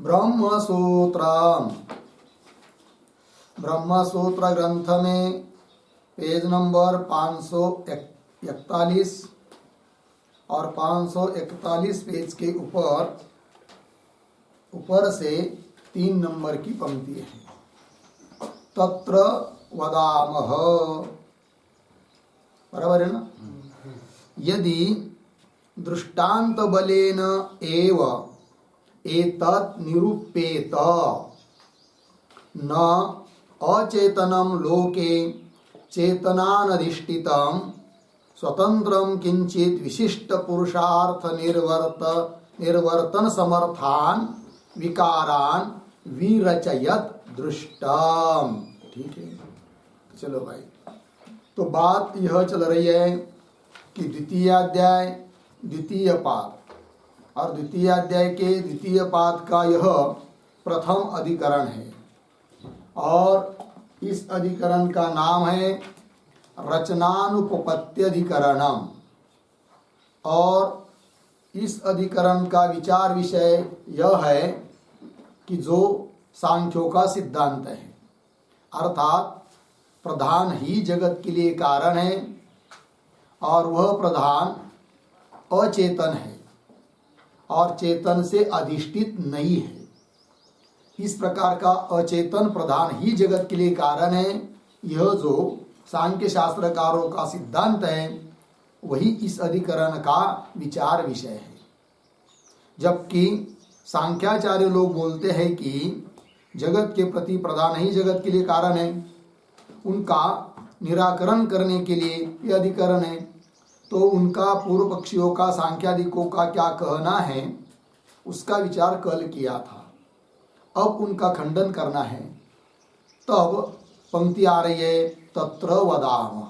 ब्रह्मसूत्र ब्रह्मसूत्र ग्रंथ में page number 541 और 541 पेज के ऊपर से 3 नंबर की पंक्ति है। तत्र वदामः, बराबर है ना। यदि दृष्टांत बलेन एव एतत् निरूप्येत न अचेतनं लोके चेतनानधिष्ठितं स्वतंत्रं किंचित विशिष्ट पुरुषार्थ निर्वर्तन समर्थान विकारान विरचयत दृष्टम। ठीक है, चलो भाई, तो बात यह चल रही है कि द्वितीय अध्याय द्वितीय पाद और द्वितीय अध्याय के द्वितीय पाद का यह प्रथम अधिकरण है और इस अधिकरण का नाम है रचनानुपपत्त्यधिकरणम। और इस अधिकरण का विचार विषय यह है कि जो सांख्यों का सिद्धांत है, अर्थात प्रधान ही जगत के लिए कारण है और वह प्रधान अचेतन है और चेतन से अधिष्ठित नहीं है। इस प्रकार का अचेतन प्रधान ही जगत के लिए कारण है, यह जो सांख्य शास्त्रकारों का सिद्धांत है वही इस अधिकरण का विचार विषय है। जबकि सांख्याचार्य लोग बोलते हैं कि जगत के प्रति प्रधान ही जगत के लिए कारण है, उनका निराकरण करने के लिए यह अधिकरण है। तो उनका पूर्व पक्षियों का सांख्यादिकों का क्या कहना है उसका विचार कल किया था, अब उनका खंडन करना है। तब पंक्ति आ रही है तत्र वदामः।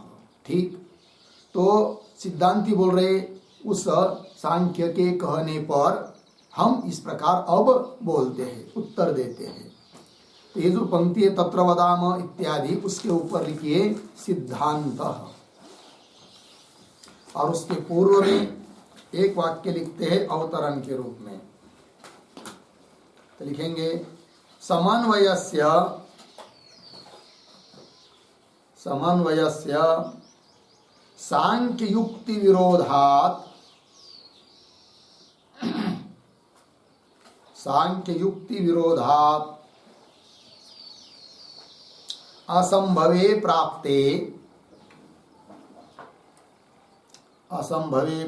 ठीक, तो सिद्धांती बोल रहे उस सांख्य के कहने पर हम इस प्रकार अब बोलते हैं, उत्तर देते हैं। तो ये जो पंक्ति है तत्र वदामः इत्यादि, उसके ऊपर लिखिए सिद्धांत और उसके पूर्व में एक वाक्य लिखते हैं अवतरण के रूप में। तो लिखेंगे समन्वयस्य सांख्य युक्ति विरोधात् असंभवे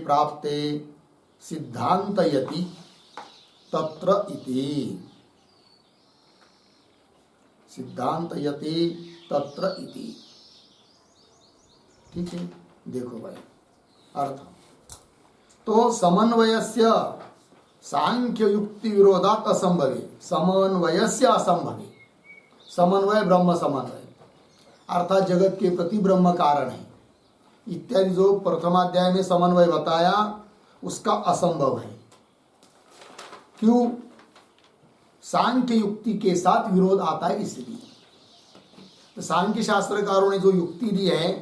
प्राप्ते सिद्धांतयति तत्र इति। सिद्धांतयति तत्र इति। ठीक है, देखो भाई अर्थ। तो समन्वयस्य सांख्य युक्ति विरोधात् असंभवे, समन्वयस्य असंभवे, समन्वय ब्रह्म समन्वय अर्थात जगत के प्रति ब्रह्म कारण है इत्यादि जो प्रथमाध्याय में समन्वय बताया उसका असंभव है। क्यों? सांख्य युक्ति के साथ विरोध आता है इसलिए। तो सांख्य शास्त्रकारों ने जो युक्ति दी है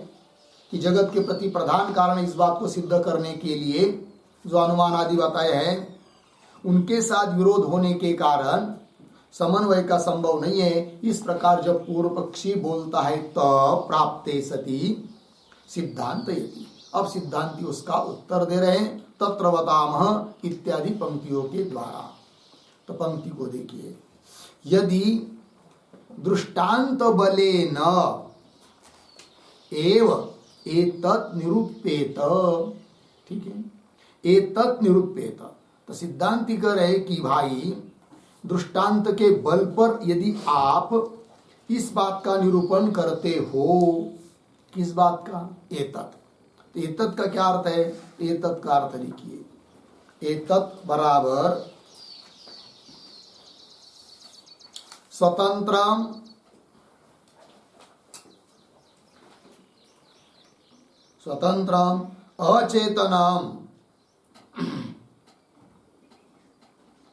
कि जगत के प्रति प्रधान कारण इस बात को सिद्ध करने के लिए जो अनुमान आदि बताए हैं उनके साथ विरोध होने के कारण समन्वय का संभव नहीं है। इस प्रकार जब पूर्व पक्षी बोलता है तब प्राप्ते सति सिद्धांतयति, अब सिद्धांती उसका उत्तर दे रहे हैं तत्र वदामः इत्यादि पंक्तियों के द्वारा। तो पंक्ति को देखिए, यदि दृष्टांत बलेन एव एतत् निरूप्येत। ठीक है, एतत् निरूप्येत, तो सिद्धांति कह रहे कि भाई दृष्टांत के बल पर यदि आप इस बात का निरूपण करते हो, किस बात का? एतत्। तो एतत् का क्या अर्थ है? एतत् का अर्थ लिखिए, एतत् बराबर स्वतंत्रम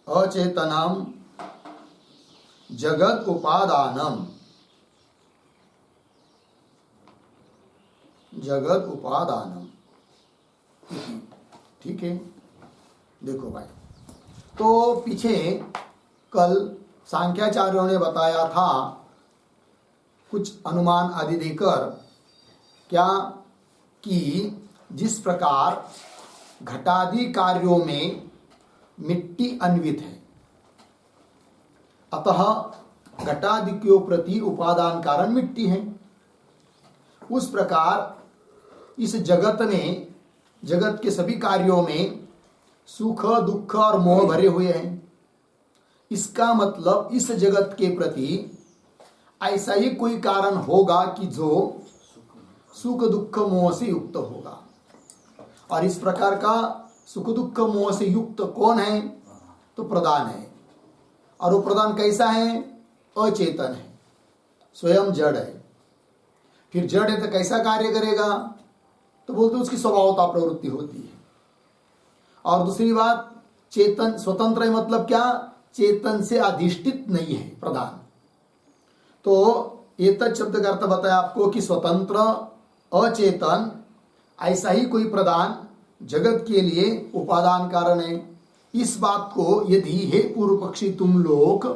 अचेतनम जगत उपादानम ठीक है, देखो भाई, तो पीछे कल सांख्याचार्यों ने बताया था कुछ अनुमान आदि देकर, क्या कि जिस प्रकार घटादि कार्यों में मिट्टी अन्वित है, अतः घटादि के प्रति उपादान कारण मिट्टी है, उस प्रकार इस जगत में, जगत के सभी कार्यों में सुख दुख और मोह भरे हुए हैं। इसका मतलब इस जगत के प्रति ऐसा ही कोई कारण होगा कि जो सुख दुख मोह से युक्त होगा। और इस प्रकार का सुख दुख मोह से युक्त कौन है? तो प्रधान है। और वो प्रधान कैसा है? अचेतन है, स्वयं जड़ है। फिर जड़ है तो कैसा कार्य करेगा? तो बोलते उसकी स्वभावता प्रवृत्ति होती है। और दूसरी बात, चेतन स्वतंत्र है, मतलब क्या? चेतन से अधिष्ठित नहीं है प्रधान। तो एतत् शब्द का अर्थ बताया आपको कि स्वतंत्र अचेतन ऐसा ही कोई प्रधान जगत के लिए उपादान कारण है। इस बात को यदि हे पूर्व पक्षी तुम लोग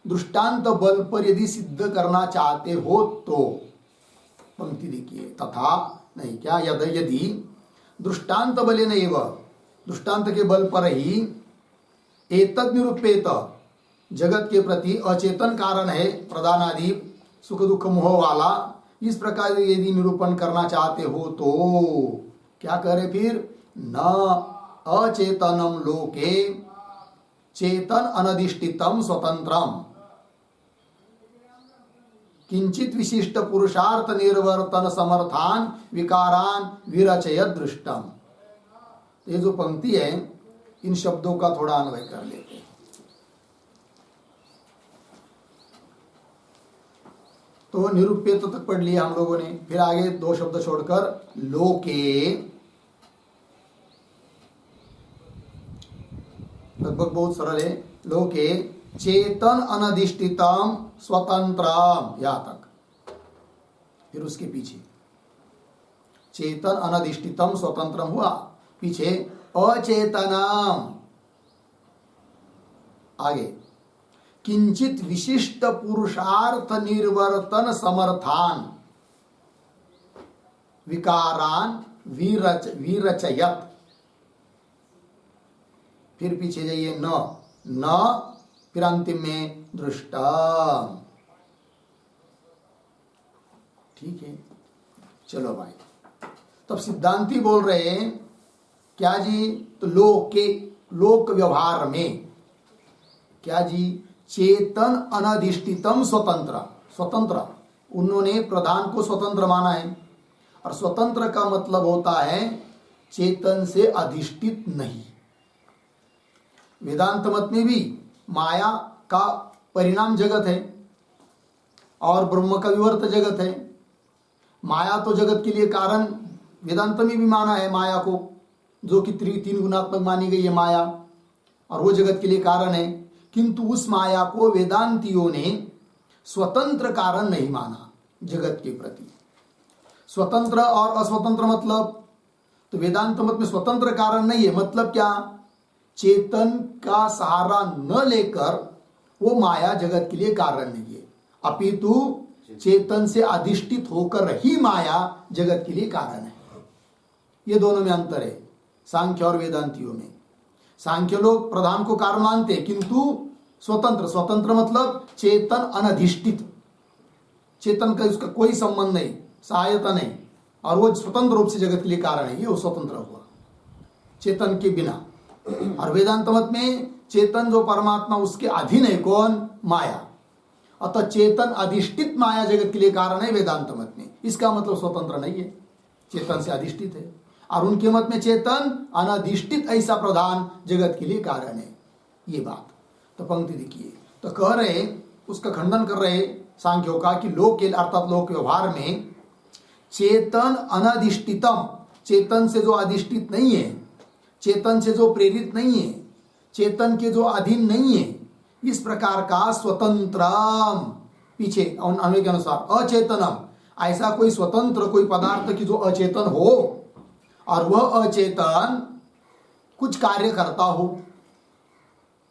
दृष्टांत बल पर यदि सिद्ध करना चाहते हो तो, पंक्ति देखिए, तथा नहीं क्या, यदि दृष्टांत बले नैव, दृष्टांत के बल पर ही एतद निरूपेत, जगत के प्रति अचेतन कारण है प्रधान आदि सुख दुख मोह वाला, इस प्रकार यदि निरूपण करना चाहते हो तो क्या करे? फिर न अचेतनम लोके चेतन अनधिष्ठितम स्वतंत्रम किंचित विशिष्ट पुरुषार्थ निर्वर्तन समर्थान विकारान विरचयत दृष्टम। ये जो पंक्ति है, इन शब्दों का थोड़ा अन्वय कर लेते हैं। तो निरूप्य तो तक पढ़ लिया हम लोगों ने, फिर आगे दो शब्द छोड़कर लोके, लगभग बहुत सरल है, लोके चेतन अनधिष्ठितम स्वतंत्रम, यहां तक। फिर उसके पीछे चेतन अनधिष्ठितम स्वतंत्रम हुआ, पीछे अचेतनम, आगे किंचित विशिष्ट पुरुषार्थ निर्वर्तन समर्थान विकारान विरचयत। फिर पीछे जाइए, न फिर अंतिम में दृष्टम। ठीक है, चलो भाई। तब सिद्धांती बोल रहे हैं क्या जी? तो लोक व्यवहार में क्या जी? चेतन अनधिष्ठितम स्वतंत्र, उन्होंने प्रधान को स्वतंत्र माना है। और स्वतंत्र का मतलब होता है चेतन से अधिष्ठित नहीं। वेदांत मत में भी माया का परिणाम जगत है और ब्रह्म का विवर्त जगत है। माया तो जगत के लिए कारण वेदांत में भी माना है माया को, जो कि तीन गुणात्मक मानी गई है माया, और वो जगत के लिए कारण है। किंतु उस माया को वेदांतियों ने स्वतंत्र कारण नहीं माना जगत के प्रति। स्वतंत्र और अस्वतंत्र मतलब, तो वेदांत मत में स्वतंत्र कारण नहीं है, मतलब क्या? चेतन का सहारा न लेकर वो माया जगत के लिए कारण नहीं है, अपितु चेतन से अधिष्ठित होकर ही माया जगत के लिए कारण है। ये दोनों में अंतर है सांख्य और वेदांतियों में। सांख्य लोग प्रधान को कारण मानते, किंतु स्वतंत्र मतलब चेतन अनधिष्ठित, चेतन का उसका कोई संबंध नहीं, सहायता नहीं, और वो स्वतंत्र रूप से जगत के लिए कारण है, ये वो स्वतंत्र हुआ चेतन के बिना। और वेदांत मत में चेतन जो परमात्मा उसके अधीन है, कौन? माया। अतः चेतन अधिष्ठित माया जगत के लिए कारण है वेदांत मत में। इसका मतलब स्वतंत्र नहीं है, चेतन से अधिष्ठित है। और उनके मत में चेतन अनधिष्ठित ऐसा प्रधान जगत के लिए कारण है, ये बात। तो पंक्ति देखिए, तो कह रहे, उसका खंडन कर रहे सांख्यों का कि लोक अर्थात लोक व्यवहार में चेतन अनधिष्ठितम, चेतन से जो अधिष्ठित नहीं है, चेतन से जो प्रेरित नहीं है, चेतन के जो अधीन नहीं है, इस प्रकार का स्वतंत्रम, पीछे अन्वय के अनुसार अचेतनम, ऐसा कोई स्वतंत्र कोई पदार्थ की जो अचेतन हो और वह अचेतन कुछ कार्य करता हो,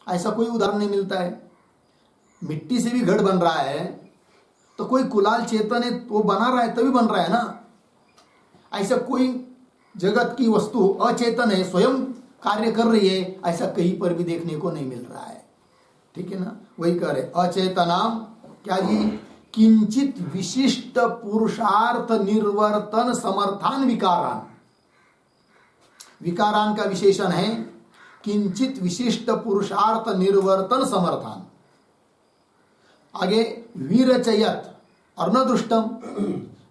ऐसा कोई उदाहरण नहीं मिलता है। मिट्टी से भी घट बन रहा है तो कोई कुलाल चेतन है वो बना रहा है तभी बन रहा है ना। ऐसा कोई जगत की वस्तु अचेतन है स्वयं कार्य कर रही है ऐसा कहीं पर भी देखने को नहीं मिल रहा है। ठीक है ना, वही कह रहे अचेतनाम क्या जी, किंचित विशिष्ट पुरुषार्थ निर्वर्तन समर्थान विकारान। विकारान का विशेषण है किंचित विशिष्ट पुरुषार्थ निर्वर्तन समर्थान। आगे विरचयत और न दृष्टम।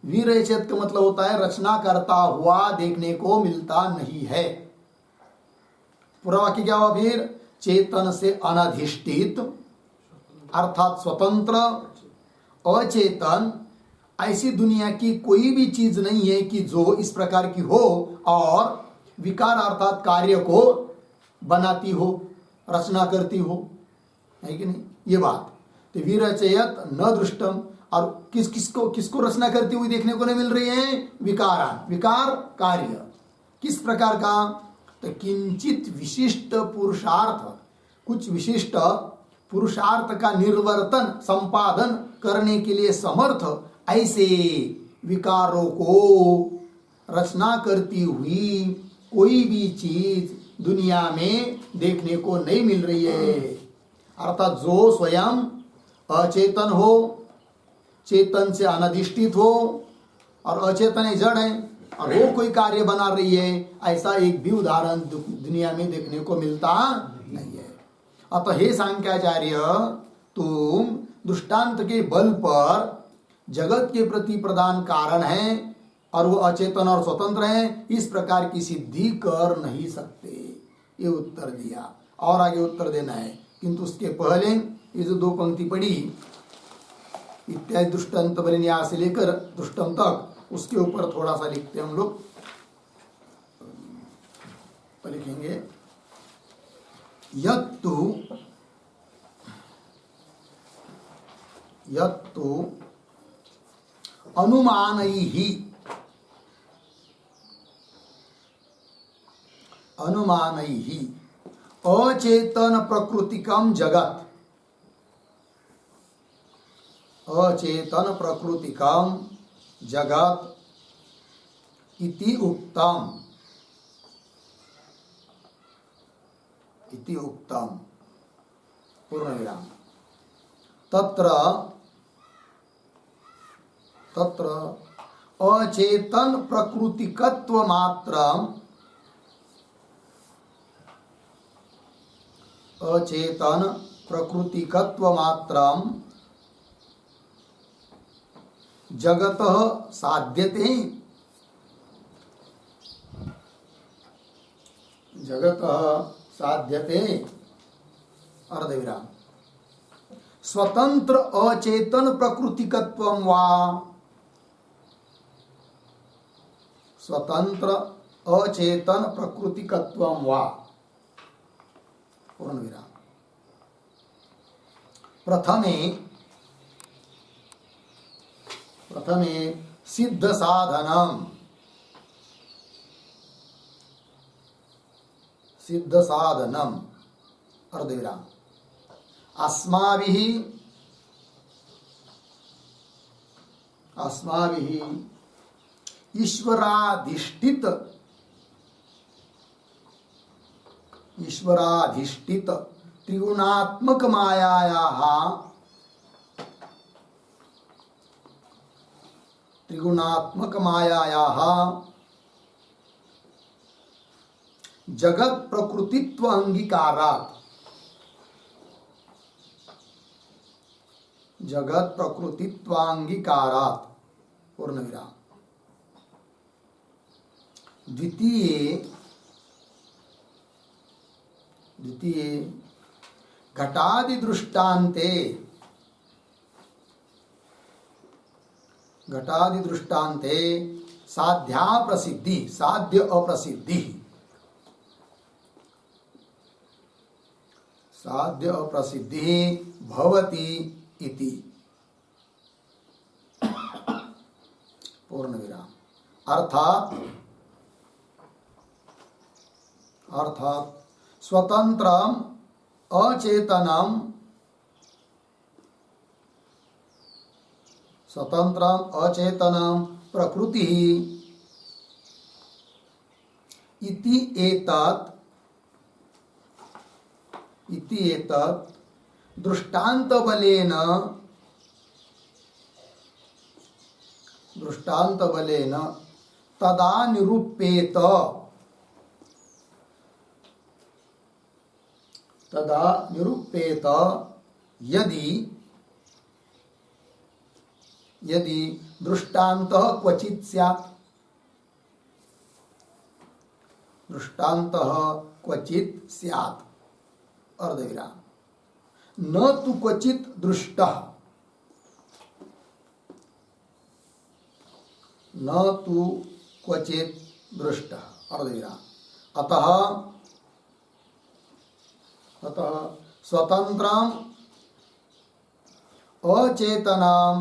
विरचयत का मतलब होता है रचना करता हुआ देखने को मिलता नहीं है। पूरा वाक्य क्या हुआ फिर, चेतन से अनधिष्ठित अर्थात स्वतंत्र अचेतन ऐसी दुनिया की कोई भी चीज नहीं है कि जो इस प्रकार की हो और विकार अर्थात कार्य को बनाती हो, रचना करती हो, है कि नहीं। ये बात तो विरचयत न दृष्टम, और किसको रचना करती हुई देखने को नहीं मिल रही है, विकारान, विकार कार्य किस प्रकार का, तो किंचित विशिष्ट पुरुषार्थ, कुछ विशिष्ट पुरुषार्थ का निर्वर्तन संपादन करने के लिए समर्थ ऐसे विकारों को रचना करती हुई कोई भी चीज दुनिया में देखने को नहीं मिल रही है। अर्थात जो स्वयं अचेतन हो, चेतन से अनधिष्ठित हो और अचेतन है, जड़ है, और वो कोई कार्य बना रही है, ऐसा एक भी उदाहरण दुनिया में देखने को मिलता नहीं है। अतः हे सांख्याचार्य, तुम दृष्टांत के बल पर जगत के प्रति प्रधान कारण है और वो अचेतन और स्वतंत्र है, इस प्रकार की सिद्धि कर नहीं सकते। ये उत्तर दिया और आगे उत्तर देना है, किंतु उसके पहले ये जो दो पंक्ति पढ़ी इत्यादि दृष्टांत बलिन्यास से लेकर दृष्टम तक, उसके ऊपर थोड़ा सा लिखते हैं हम लोग। तो लिखेंगे यत्तु अनुमानैहि अचेतन प्रकृतिकम जगत, अचेतन प्रकृतिकम जगत इति उक्तम, पूर्ण विराम। तत्र अचेतन प्रकृतिकत्व मात्रम, अचेतन प्रकृतिकत्व मात्रम जगत साध्यते, जगत साध्यते अर्धविराम। स्वतंत्र अचेतन प्रकृतिकत्वम वा, स्वतंत्र अचेतन प्रकृतिकत्वम वा, पूर्ण विराम। प्रथमे सिद्ध साधनम, सिद्ध साधनम अर्धविराम। अस्माभिः ईश्वराधिष्ठित त्रिगुणात्मक मायायाः जगत प्रकृतित्व अंगीकारात्, जगत प्रकृतित्वांगीकारात्, पूर्ण विराम। द्वितीये घटादि दृष्टान्ते साध्या प्रसिद्धि, साध्य अप्रसिद्धि, साध्य अप्रसिद्धि भवति इति, पूर्ण विराम। अर्थात स्वतंत्रम अचेतनम स्वतंत्रम अचेतनम प्रकृति इति एतत् दृष्टांत बलेन तदा निरूप्येत यदि दृष्टान्तः क्वचित् स्यात्, अर्धविराम, न तु क्वचित् दृष्टः, अर्धविराम। अतः स्वतंत्रम अचेतनम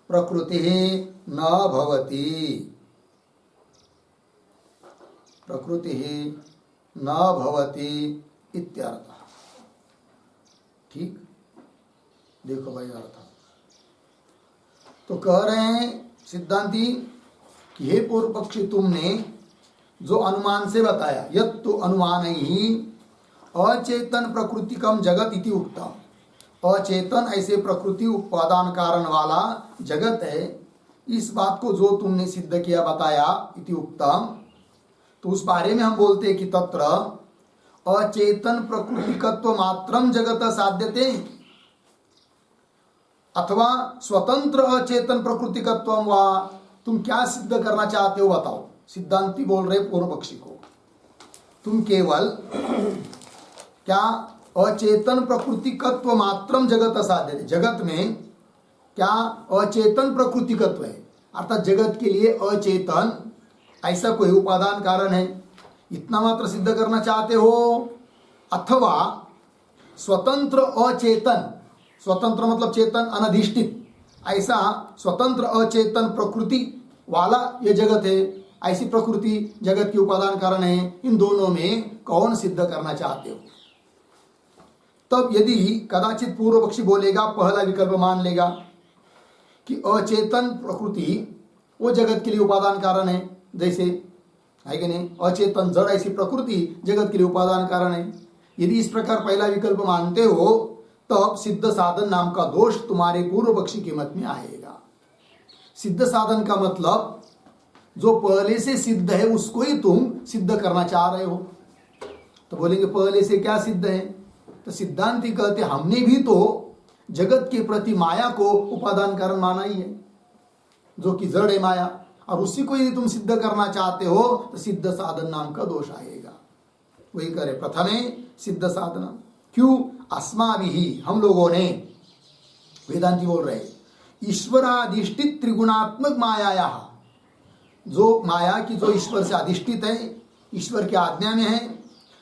प्रकृति न भवति इत्यर्थः। ठीक, देखो भाई अर्थ तो कह रहे हैं सिद्धांती कि हे पूर्व पक्षी, तुमने जो अनुमान से बताया, यत् तो अनुमान ही अचेतन प्रकृतिकम जगत इति उक्तम, अचेतन ऐसे प्रकृति उपादान कारण वाला जगत है, इस बात को जो तुमने सिद्ध किया बताया इति उक्तम, तो उस बारे में हम बोलते हैं कि तत्र अचेतन प्रकृतिकत्व मात्रम जगत साध्यते, अथवा स्वतंत्र अचेतन प्रकृतिकत्व वा, तुम क्या सिद्ध करना चाहते हो बताओ। सिद्धांती बोल रहे पूर्व पक्षी को, तुम केवल क्या अचेतन प्रकृतिकत्व मात्रम जगत साध्यते, जगत में क्या अचेतन प्रकृतिकत्व है, अर्थात जगत के लिए अचेतन ऐसा कोई उपादान कारण है, इतना मात्र सिद्ध करना चाहते हो, अथवा स्वतंत्र अचेतन, स्वतंत्र मतलब चेतन अनधिष्ठित, ऐसा स्वतंत्र अचेतन प्रकृति वाला ये जगत है, ऐसी प्रकृति जगत की उपादान कारण है, इन दोनों में कौन सिद्ध करना चाहते हो। तब यदि कदाचित पूर्व पक्षी बोलेगा, पहला विकल्प मान लेगा कि अचेतन प्रकृति वो जगत के लिए उपादान कारण है, जैसे है कि नहीं, अचेतन जड़ ऐसी प्रकृति जगत के लिए उपादान कारण है। यदि इस प्रकार पहला विकल्प मानते हो तब सिद्ध साधन नाम का दोष तुम्हारे पूर्व पक्षी के मत में आएगा। सिद्ध साधन का मतलब जो पहले से सिद्ध है उसको ही तुम सिद्ध करना चाह रहे हो। तो बोलेंगे पहले से क्या सिद्ध है, तो सिद्धांती कहते हमने भी तो जगत के प्रति माया को उपादान कारण माना ही है, जो कि जड़ है माया, और उसी को यदि तुम सिद्ध करना चाहते हो तो सिद्ध साधन नाम का दोष आएगा। वही करे प्रथमे सिद्ध साधन, क्यों, अस्माभिः हम लोगों ने, वेदांती बोल रहे ईश्वराधिष्ठित त्रिगुणात्मक माया, जो माया की जो ईश्वर से अधिष्ठित है, ईश्वर की आज्ञा में है,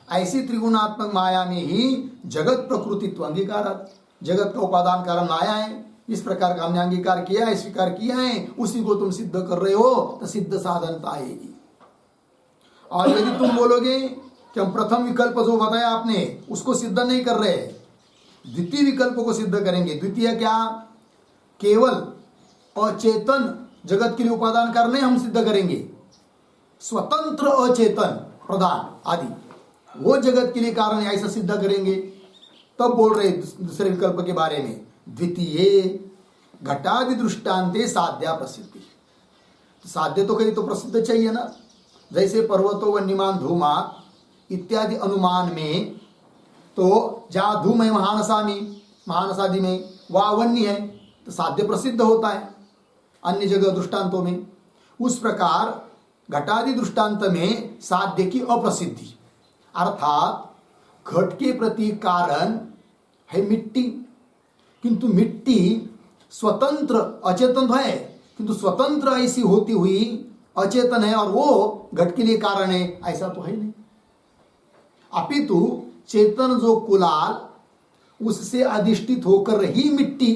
ऐसी त्रिगुणात्मक माया में ही जगत प्रकृतित्व अंगीकार, जगत का उपादान कारण माया है, इस प्रकार का हमने अंगीकार किया है, स्वीकार किया है, उसी को तुम सिद्ध कर रहे हो तो सिद्ध साधनता आएगी। और यदि तुम बोलोगे कि हम प्रथम विकल्प जो बताया आपने उसको सिद्ध नहीं कर रहे, द्वितीय विकल्प को सिद्ध करेंगे। द्वितीय क्या, केवल अचेतन जगत के लिए उपादान कारण हम सिद्ध करेंगे, स्वतंत्र अचेतन प्रधान आदि वो जगत के लिए कारण है, ऐसा सिद्ध करेंगे। तब बोल रहे दूसरे विकल्प के बारे में, द्वितीय घटादि दृष्टान्ते साध्या प्रसिद्धि। तो साध्य तो कहीं तो प्रसिद्ध चाहिए ना, जैसे पर्वतो वन्यमान धूमा इत्यादि अनुमान में तो जहाँ धूम है महानसामी, महानसादि में वह वन्य है तो साध्य प्रसिद्ध होता है अन्य जगह दृष्टांतों में। उस प्रकार घटादि दृष्टांत में साध्य की अप्रसिद्धि, अर्थात घट के प्रति कारण है मिट्टी, किंतु मिट्टी स्वतंत्र अचेतन तो है, किंतु स्वतंत्र ऐसी होती हुई अचेतन है और वो घट के लिए कारण है, ऐसा तो है नहीं। अपितु चेतन जो कुलाल उससे अधिष्ठित होकर ही मिट्टी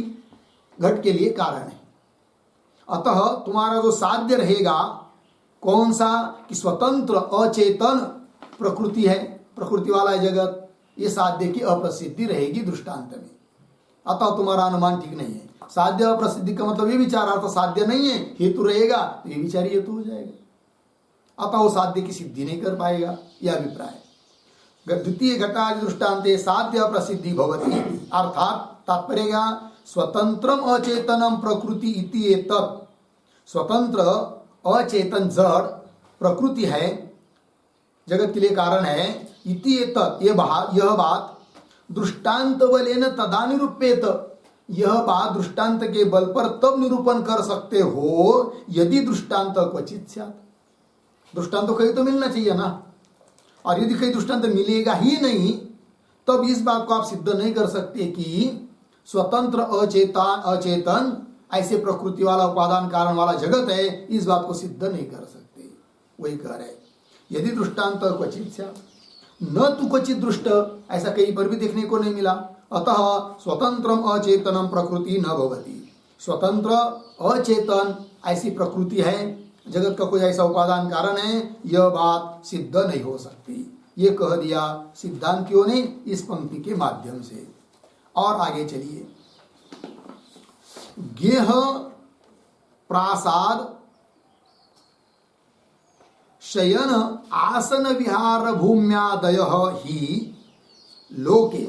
घट के लिए कारण है। अतः तुम्हारा जो साध्य रहेगा कौन सा, कि स्वतंत्र अचेतन प्रकृति है, प्रकृति वाला है जगत, ये साध्य की अप्रसिद्धि रहेगी दृष्टांत में। अतः तुम्हारा अनुमान ठीक नहीं है। साध्य अप्रसिद्धि का मतलब ये विचार अर्थ साध्य नहीं है, हेतु रहेगा तो ये विचार हेतु हो जाएगा, अतः वो साध्य की सिद्धि नहीं कर पाएगा, यह अभिप्राय। द्वितीय घटादि दृष्टान्ते साध्य अप्रसिद्धि भवति, अर्थात तात्पर्य क्या, स्वतंत्रम अचेतनम प्रकृति इति एतत्, स्वतंत्र अचेतन जड़ प्रकृति है, जगत के लिए कारण है, इति एतत् यह बात दृष्टांत बलेन तदा निरूप्येत, यह बात दृष्टांत के बल पर तब निरूपण कर सकते हो यदि दृष्टांत क्वचित स्यात्, दृष्टांत कहीं तो मिलना चाहिए ना, और यदि कहीं दृष्टांत मिलेगा ही नहीं तब इस बात को आप सिद्ध नहीं कर सकते कि स्वतंत्र अचेतन ऐसे प्रकृति वाला उपादान कारण वाला जगत है, इस बात को सिद्ध नहीं कर सकते। वही कह रहे, यदि दृष्टांत क्वचित स्यात्, न तु क्वचित दृष्ट, ऐसा कहीं पर भी देखने को नहीं मिला, अतः स्वतंत्रम अचेतनम प्रकृति न भवति, स्वतंत्र अचेतन ऐसी प्रकृति है, जगत का कोई ऐसा उपादान कारण है, यह बात सिद्ध नहीं हो सकती। ये कह दिया सिद्धांतियों ने इस पंक्ति के माध्यम से। और आगे चलिए, गेह प्रासाद शयन आसन विहार भूम्यादयः ही लोके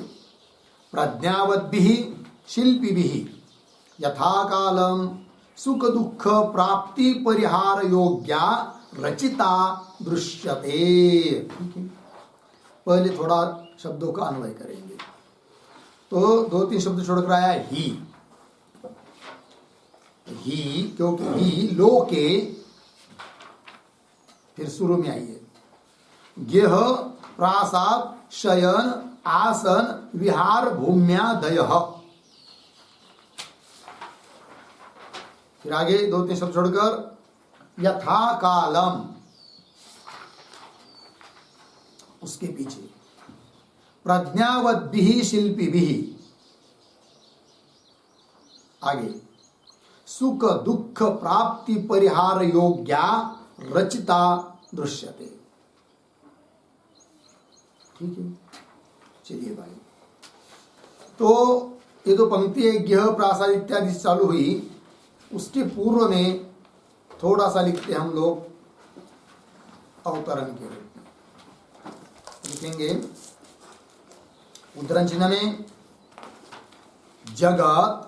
प्रज्ञावद्भिः शिल्पिभिः यथा कालम सुख दुख प्राप्ति परिहार योग्या रचिता दृश्यते। पहले थोड़ा शब्दों का अन्वय करेंगे, तो 2-3 शब्द छोड़कर आया ही, क्योंकि ही लोके, फिर शुरू में आइए, गेह प्रासाद शयन आसन विहार भूम्यादयः, फिर आगे 2-3 शब्द छोड़कर यथा कालम, उसके पीछे प्रज्ञावद्भिः शिल्पिभिः, आगे सुख दुख प्राप्ति परिहार योग्या रचिता दृश्यते। ठीक है, चलिए भाई, तो ये तो पंक्ति है गेह प्रासाद इत्यादि चालू हुई, उसके पूर्व में थोड़ा सा लिखते हम लोग अवतरण के रूप में, लिखेंगे उद्धरण चिन्ह में जगत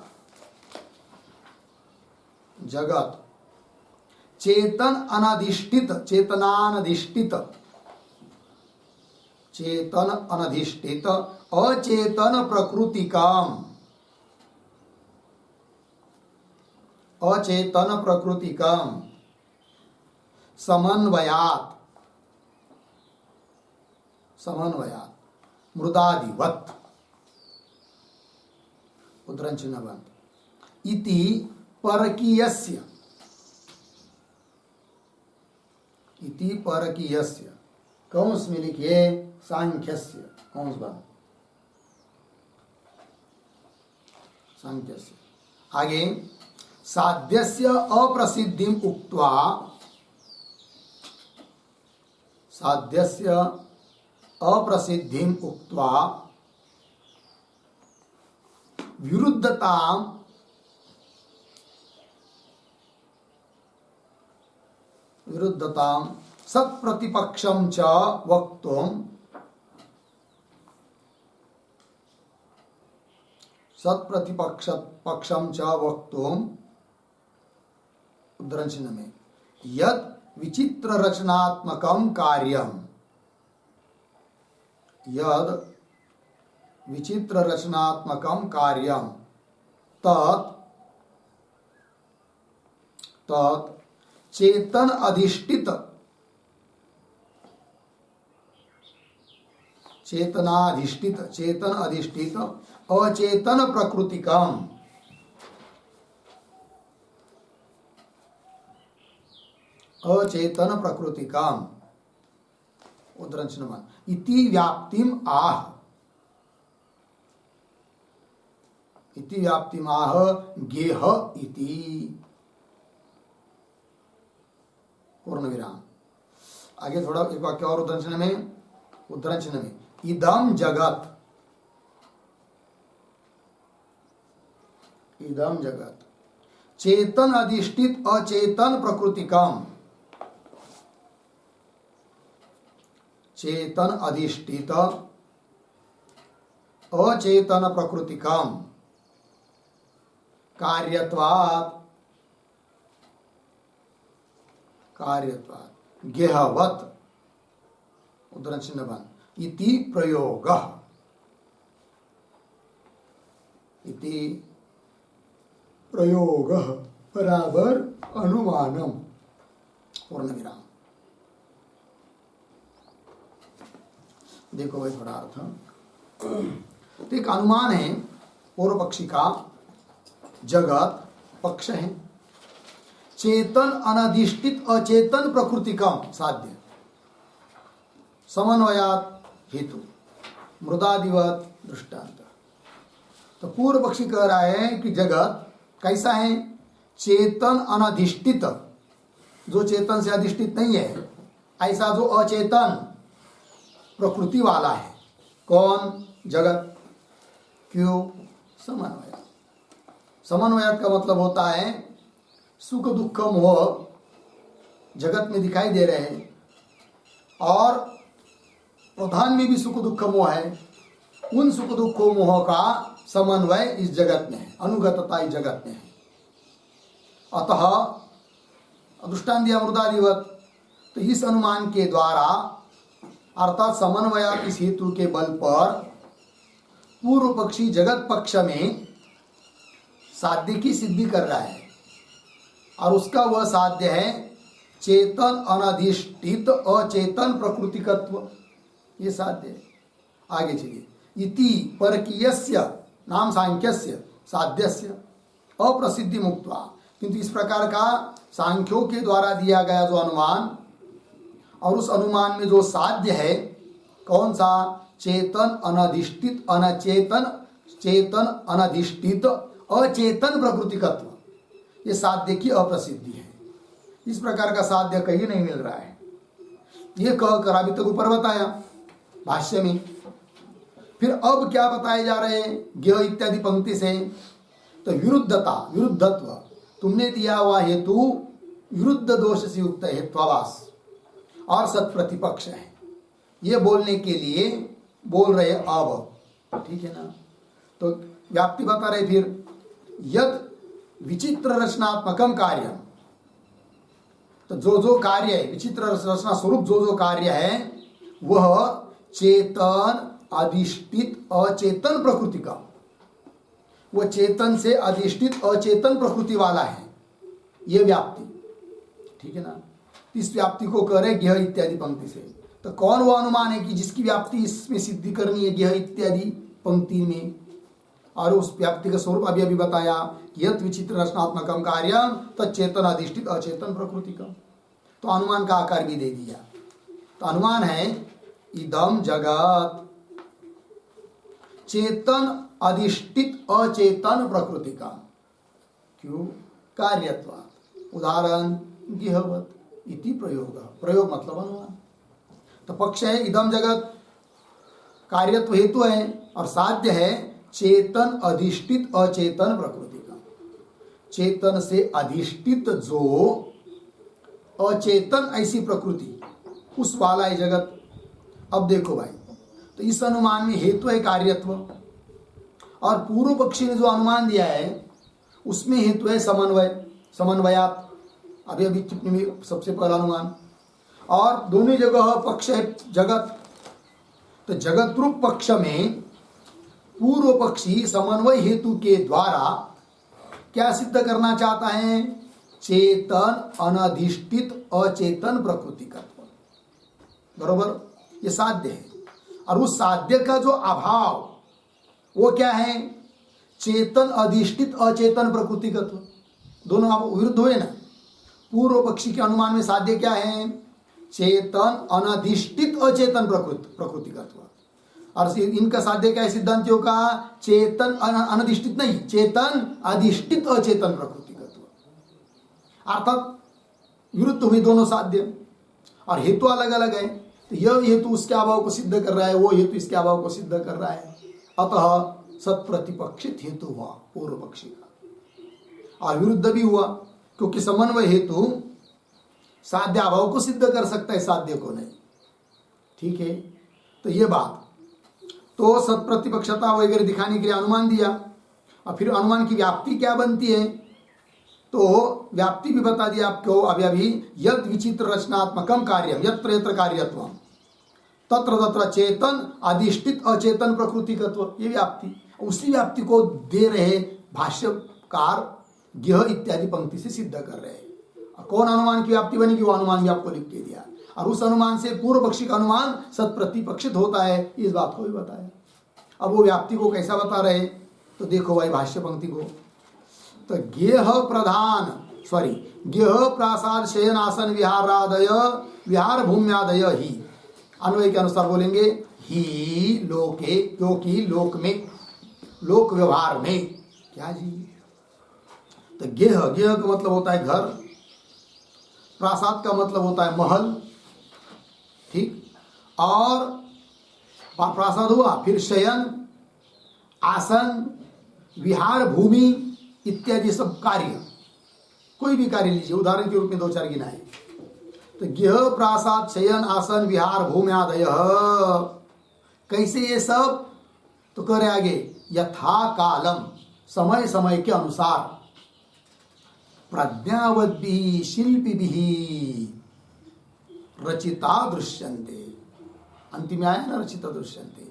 चेतन अनधिष्ठित, चेतनानधिष्ठित, चेतन अनधिष्ठित अचेतन प्रकृतिकाम, अचेतन प्रकृतिकाम समन्वयात्, मृदादिवत्, उद्धरण चिन्ह बंद, इति परकीयस्य, इति परकीयस्य, कौंस में लिखिए सांख्यस्य, कौंस बंद, सांख्यस्य। आगे साध्यस्य अप्रसिद्धिम उक्त्वा, साध्यस्य अप्रसिद्धिम उक्त्वा विरुद्धताम सत्प्रतिपक्षम च वक्तुम, सत्प्रतिपक्षम च वक्तुम, उद्धरण चिन्ह में यद विचित्र रचनात्मकम कार्यम, यद विचित्र रचनात्मकम कार्यम तत् चेतन अधिष्ठित, चेतनाधिष्ठित, चेतन अधिष्ठित अचेतन प्रकृतिकम, अचेतन प्रकृतिकम, उद्धरण चिन्ह इति व्याप्तिम आह, इति व्याप्तिम आह गेह इति, पूर्ण विराम। आगे थोड़ा एक वाक्य और उद्धरण चिन्ह में इदम जगत, इदम जगत चेतन अधिष्ठित अचेतन प्रकृतिकम, चेतन अधिष्ठित अचेतन प्रकृतिकम कार्यत्वात् गेहवत् उद्धरण चिन्ह बंद इति प्रयोगः, इति प्रयोगः बराबर अनुमानम पूर्ण विराम। देखो भाई थोड़ा अर्थ, तो एक अनुमान है पूर्व पक्षी का, जगत पक्ष है, चेतन अनधिष्ठित अचेतन प्रकृतिकम साध्य समन्वयात हेतु मृदादिवत दृष्टांत। तो पूर्व पक्षी कह रहा है कि जगत कैसा है, चेतन अनधिष्ठित, जो चेतन से अधिष्ठित नहीं है, ऐसा जो अचेतन प्रकृति वाला है। कौन? जगत। क्यों? समन्वय। समन्वयत का मतलब होता है सुख दुख मोह जगत में दिखाई दे रहे हैं और प्रधान में भी सुख दुख मोह है, उन सुख दुख मोह का समन्वय इस जगत में है, अनुगतता इस जगत में है। अतः दृष्टांत दिया मृदादिवत, तो इस अनुमान के द्वारा अर्थात समन्वय इस हेतु के बल पर पूर्व पक्षी जगत पक्ष में साध्य की सिद्धि कर रहा है, और उसका वह साध्य है चेतन अनधिष्ठित अचेतन प्रकृतिकत्व, ये साध्य है। आगे चलिए, इति परकीयस्य नाम सांख्यस्य साध्यस्य अप्रसिद्धि मुक्त्वा, किंतु इस प्रकार का सांख्यों के द्वारा दिया गया जो अनुमान, और उस अनुमान में जो साध्य है कौन सा, चेतन अनधिष्ठित अनचेतन, चेतन अनधिष्ठित अचेतन प्रकृतिकत्व, ये साध्य की अप्रसिद्धि है। इस प्रकार का साध्य कहीं नहीं मिल रहा है, ये कहकर अभी तक ऊपर बताया भाष्य में। फिर अब क्या बताए जा रहे हैं ज्ञ इत्यादि पंक्ति से, तो विरुद्धता विरुद्धत्व, तुमने दिया हुआ हेतु विरुद्ध दोष से युक्त हेत्वाभास और सत्प्रतिपक्ष है, ये बोलने के लिए बोल रहे अब, ठीक है ना। तो व्याप्ति बता रहे फिर, यद विचित्र रचनात्मकम कार्य, तो जो कार्य है विचित्र रचना स्वरूप जो कार्य है वह चेतन अधिष्ठित अचेतन प्रकृति का, वह चेतन से अधिष्ठित अचेतन प्रकृति वाला है, यह व्याप्ति, ठीक है ना। इस व्याप्ति को कह रहे ज्ञ इत्यादि पंक्ति से। तो कौन वो अनुमान है कि जिसकी व्याप्ति इसमें सिद्धि करनी है ज्ञ इत्यादि पंक्ति में, और उस व्याप्ति का स्वरूप अभी अभी बताया कि यत् विचित्र रचनात्मकम कार्य तच्चेतन अधिष्ठित अचेतन प्रकृति का, तो अनुमान का आकार भी दे दिया। तो अनुमान है इदम जगत चेतन अधिष्ठित अचेतन प्रकृति का, क्यों? कार्यत्वात्, उदाहरण गेहवत इति प्रयोग, प्रयोग मतलब अनुमान। तो पक्ष है इदम जगत, कार्यत्व हेतु है, और साध्य है चेतन अधिष्ठित अचेतन प्रकृति का, चेतन से अधिष्ठित जो अचेतन ऐसी प्रकृति उस वाला है जगत। अब देखो भाई, तो इस अनुमान में हेतु है कार्यत्व, और पूर्व पक्षी ने जो अनुमान दिया है उसमें हेतु है समन्वय, समन्वयात, अभी अभी टिप्पणी में सबसे पहला अनुमान, और दोनों जगह पक्ष है जगत। तो जगत रूप पक्ष में पूर्व पक्षी समन्वय हेतु के द्वारा क्या सिद्ध करना चाहता है, चेतन अनधिष्ठित अचेतन प्रकृतिकत्व, बरोबर, ये साध्य है। और उस साध्य का जो अभाव वो क्या है, चेतन अधिष्ठित अचेतन प्रकृतिकत्व, दोनों आप विरुद्ध हुए ना। पूर्व पक्षी के अनुमान में साध्य क्या है, चेतन अनधिष्ठित अचेतन प्रकृतिकत्व, और इनका साध्य क्या है सिद्धांतियों का, चेतन अनधिष्ठित नहीं, चेतन अधिष्ठित अचेतन प्रकृतिकत्व, अर्थात विरुद्ध हुए दोनों साध्य, और हेतु अलग अलग है। तो यह हेतु उसके अभाव को सिद्ध कर रहा है, वो हेतु इसके अभाव को सिद्ध कर रहा है, अतः सत्प्रतिपक्षित हेतु हुआ पूर्व पक्षी का। और विरुद्ध भी हुआ, क्योंकि समन्वय हेतु साध्य अभाव को सिद्ध कर सकता है, साध्य को नहीं। ठीक है, तो ये बात तो सत्प्रतिपक्षता वगैरह दिखाने के लिए अनुमान दिया। और फिर अनुमान की व्याप्ति क्या बनती है, तो व्याप्ति भी बता दिया आपको अभी यद विचित्र रचनात्मकम कार्यम यत्र यत्र कार्यत्वम तत्र तत्र चेतन अधिष्ठित अचेतन प्रकृतिकत्व, ये व्याप्ति। उसी व्याप्ति को दे रहे भाष्यकार यह इत्यादि पंक्ति से सिद्ध कर रहे हैं। कौन अनुमान की व्याप्ति बनेगी, वो अनुमान भी आपको लिख के दिया, और उस अनुमान से पूर्व पक्षी का अनुमान सत्प्रतिपक्षित होता है, इस बात को भी बताया। अब वो व्याप्ति को कैसा बता रहे, तो देखो भाई भाष्य पंक्ति को, तो गेह प्रासाद शयन आसन विहारादय विहार भूम्यादय ही, अन्वय के अनुसार बोलेंगे ही लोके, क्योंकि लोक में, लोक व्यवहार में क्या जी, तो गेह का मतलब होता है घर, प्रासाद का मतलब होता है महल, ठीक, और प्रासाद हुआ, फिर शयन आसन विहार भूमि इत्यादि सब कार्य, कोई भी कार्य लीजिए, उदाहरण के रूप में 2-4 गिनाए, तो गेह प्रासाद शयन आसन विहार भूमि आदय, कैसे ये सब, तो कह रहे आगे यथा कालम, समय समय के अनुसार, प्रज्ञावद्भिः शिल्पिभिः रचिता दृश्यन्ते, अंतिम में आया ना रचिता दृश्यन्ते,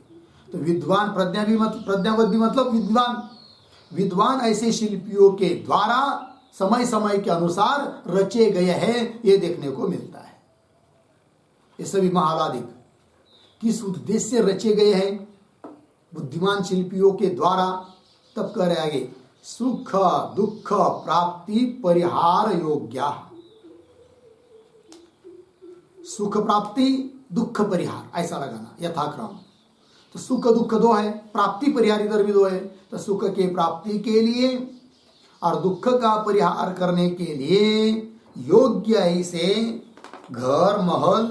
तो विद्वान प्रज्ञावद्भिः मतलब विद्वान ऐसे शिल्पियों के द्वारा समय समय के अनुसार रचे गए हैं, ये देखने को मिलता है। ये सभी महालादिक किस उद्देश्य से रचे गए हैं, बुद्धिमान शिल्पियों के द्वारा, तब कह रहे आगे सुख दुख प्राप्ति परिहार योग्य, सुख प्राप्ति दुख परिहार ऐसा लगाना यथाक्रम। तो सुख दुख दो है, प्राप्ति परिहार इधर भी दो है, तो सुख के प्राप्ति के लिए और दुख का परिहार करने के लिए योग्य ऐसे घर महल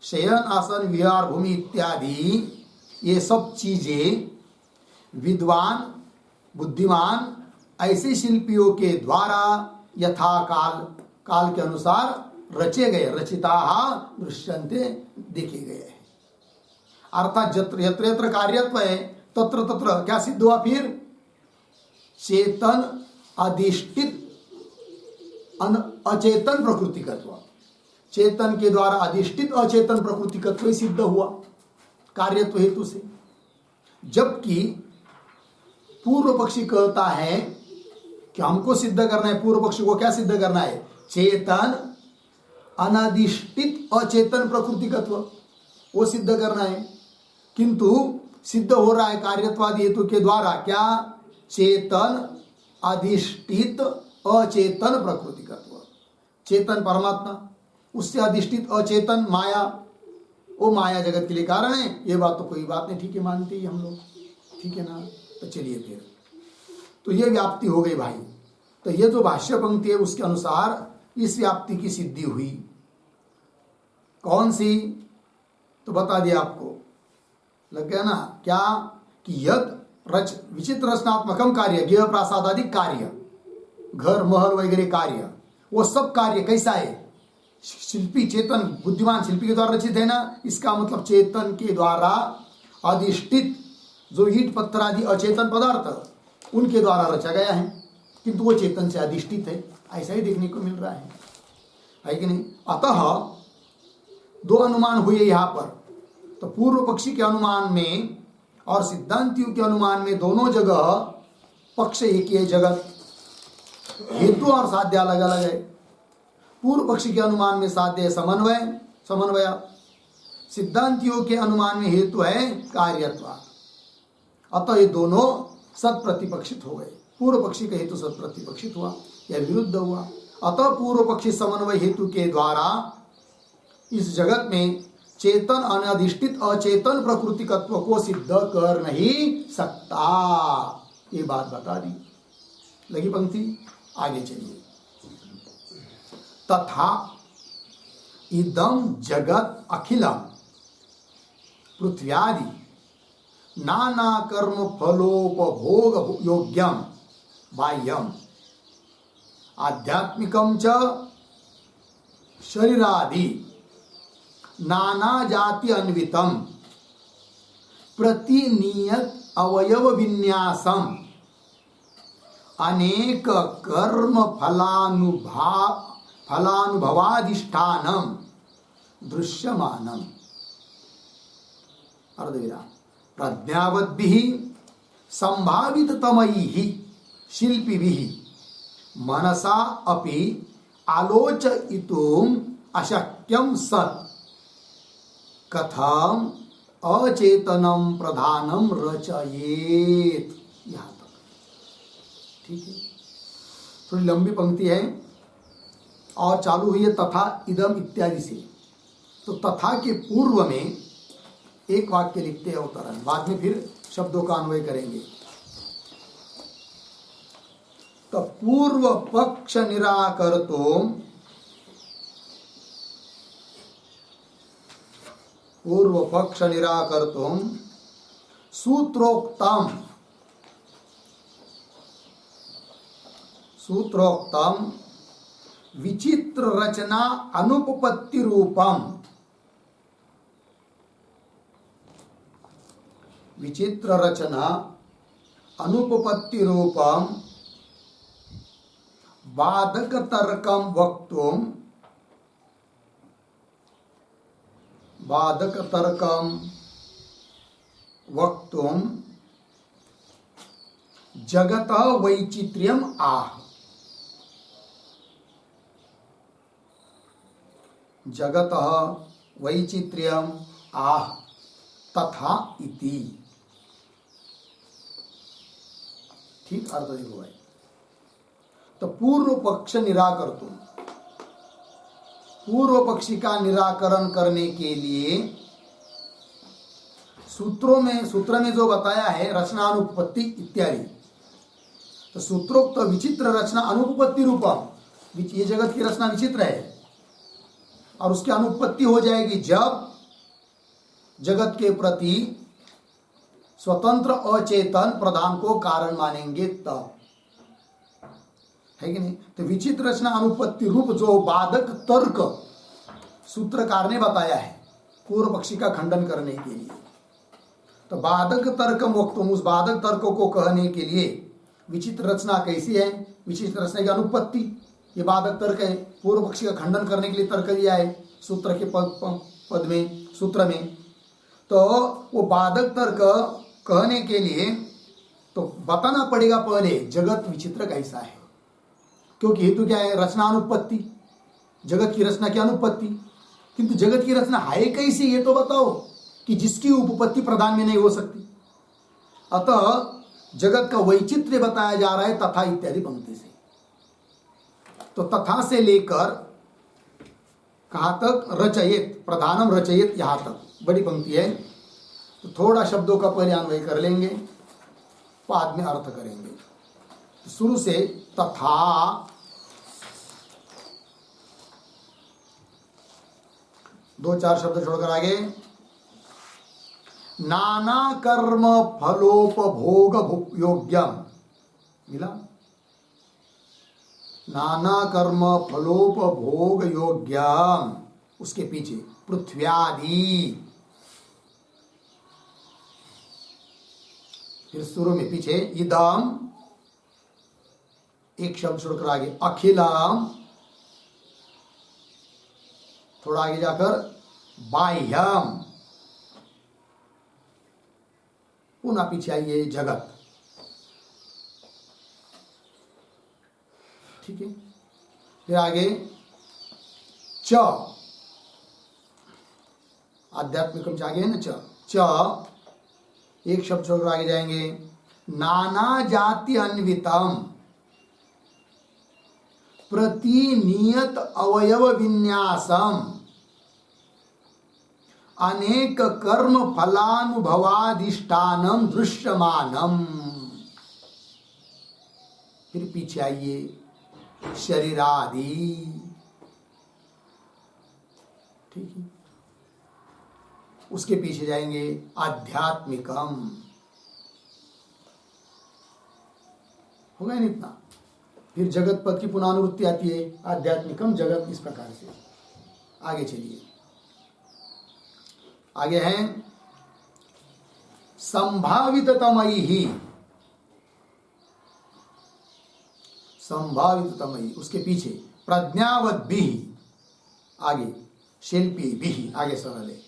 शयन आसन विहार भूमि इत्यादि ये सब चीजें विद्वान बुद्धिमान ऐसे शिल्पियों के द्वारा यथा काल के अनुसार रचे गए, रचिता दृश्यन्ते देखे गए हैं। अर्थात यत्र यत्र कार्यत्व है तत्र तत्र क्या सिद्ध हुआ, फिर चेतन अधिष्ठित अचेतन प्रकृतिकत्व, चेतन के द्वारा अधिष्ठित अचेतन प्रकृतिकत्व सिद्ध हुआ कार्यत्व हेतु से। जबकि पूर्व पक्षी कहता है कि हमको सिद्ध करना है, पूर्व पक्षी को क्या सिद्ध करना है, चेतन अनधिष्ठित अचेतन प्रकृतिकत्व, वो सिद्ध करना है। किंतु सिद्ध हो रहा है कार्यत्वादि हेतु के द्वारा क्या, चेतन अधिष्ठित अचेतन प्रकृतिकत्व, चेतन परमात्मा, उससे अधिष्ठित अचेतन माया, वो माया जगत के लिए कारण है। ये बात तो कोई बात नहीं, ठीक है, मानते ही हम लोग, ठीक है ना। तो चलिए फिर, तो ये व्याप्ति हो गई भाई। तो ये जो भाष्य पंक्ति है उसके अनुसार इस व्याप्ति की सिद्धि हुई। कौन सी, तो बता दिया आपको, लग गया ना क्या, कि यद विचित्र रचनात्मकम कार्य, गेह प्रासादादिक कार्य, घर महल वगैरह कार्य, वो सब कार्य कैसा है, शिल्पी चेतन बुद्धिमान शिल्पी के द्वारा रचित है ना। इसका मतलब चेतन के द्वारा अधिष्ठित जो ईट पत्थर आदि अचेतन पदार्थ उनके द्वारा रचा गया है, किंतु वो चेतन से अधिष्ठित है, ऐसा ही देखने को मिल रहा है कि नहीं। अतः दो अनुमान हुए यहाँ पर, तो पूर्व पक्षी के अनुमान में और सिद्धांतियों के अनुमान में दोनों जगह पक्ष एक ही है, जगत, हेतु और साध्य अलग अलग है। पूर्व पक्षी के अनुमान में साध्य है समन्वय, सिद्धांतियों के अनुमान में हेतु है कार्यत्व। अतः ये दोनों सत्प्रतिपक्षित हो गए, पूर्व पक्षी का हेतु सत्प्रतिपक्षित हुआ या विरुद्ध हुआ। अतः पूर्व पक्षी समन्वय हेतु के द्वारा इस जगत में चेतन अनधिष्ठित अचेतन प्रकृतिकत्व को सिद्ध कर नहीं सकता, ये बात बता दी। लगी पंक्ति, आगे चलिए। तथा इदं जगत अखिलम पृथ्व्यादि नाना कर्म फलोपभोग योग्यम बाह्यम आध्यात्मिकम च शरीरादि नाना जाति अन्वितम प्रतिनियत अवयव विन्यासम अनेक कर्म फलानुभवाधिष्ठानम दृश्यमानम। अर्धविराम। प्रज्ञावद्भिः संभाविततमैः शिल्पिभिः मनसा अपि आलोचयितुम् अशक्यं सत् कथम अचेतनम प्रधानम रचयेत। यहां तक ठीक है। थोड़ी लंबी पंक्ति है और चालू हुई है तथा इदम इत्यादि से। तो तथा के पूर्व में एक वाक्य लिखते हैं अवतरण, बाद में फिर शब्दों का अन्वय करेंगे। तो पूर्व पक्ष निराकर्तुम, पूर्व पक्ष निराकर्तुम सूत्रोक्तम विचित्र रचना अनुपपत्ति रूपम, विचित्र रचना अनुपपत्ति रूपम बाधक तर्कम वक्तुम, बाधक तर्कम वक्तुम जगत वैचित्र्यम आह, जगत वैचित्र्यम आह तथा इति। ठीक अर्थ देखो भाई। तो पूर्व पक्ष निराकर्तुम, पूर्व पक्षी का निराकरण करने के लिए सूत्र में जो बताया है रचना अनुपपत्ति इत्यादि। तो सूत्रोक्त विचित्र रचना अनुपपत्ति रूपम, ये जगत की रचना विचित्र है और उसकी अनुपपत्ति हो जाएगी जब जगत के प्रति स्वतंत्र अचेतन प्रधान को कारण मानेंगे तब, है कि नहीं। तो विचित्र रचना अनुपपत्ति रूप जो बाधक तर्क सूत्रकार ने बताया है पूर्व पक्षी का खंडन करने के लिए। तो बाधक तर्क वक्तुम, उस बाधक तर्क को कहने के लिए विचित्र रचना कैसी है, विचित्र रचना की अनुपपत्ति, ये बाधक तर्क है। पूर्व पक्षी का खंडन करने के लिए तर्क दिया है सूत्र के पद में, सूत्र में। तो वो बाधक तर्क कहने के लिए तो बताना पड़ेगा पहले जगत विचित्र कैसा है, क्योंकि हेतु क्या है, रचना अनुपपत्ति, जगत की रचना की अनुपपत्ति। किंतु जगत की रचना है कैसी ये तो बताओ, कि जिसकी उपपत्ति प्रधान में नहीं हो सकती। अतः जगत का वैचित्र्य बताया जा रहा है तथा इत्यादि पंक्ति से। तो तथा से लेकर कहां तक, रचयित, प्रधानम रचयित, यहां तक बड़ी पंक्ति है। तो थोड़ा शब्दों का पहले अन्वय कर लेंगे, बाद में अर्थ करेंगे। तो शुरू से तथा, दो चार शब्द छोड़कर आगे, नाना कर्म फलोपभोग योग्यम, मिला, नाना कर्म फलोपभोग योग्यम, उसके पीछे पृथ्व्यादि, फिर शुरू में पीछे इदम, एक शब्द छोड़कर आगे अखिलम, थोड़ा आगे जाकर बाह्यम, पुनः पीछे आइए जगत। ठीक है। फिर आगे च, आध्यात्मिकम से आगे है ना च, एक शब्द छोड़कर आगे जाएंगे नाना जाति अन्वितम प्रतिनियत अवयव विन्यासम अनेक कर्म फलानुभवाधिष्ठानम दृश्यमानम। फिर पीछे आइए शरीरादि। ठीक है। उसके पीछे जाएंगे आध्यात्मिकम। हो गया ना इतना। फिर जगत पद की पुनरावृत्ति आती है, आध्यात्मिकम जगत, इस प्रकार से। आगे चलिए, आगे हैं संभाविततमयी ही, संभाविततमयी, उसके पीछे प्रज्ञावद भी, आगे शिल्पी भी, आगे सरल है,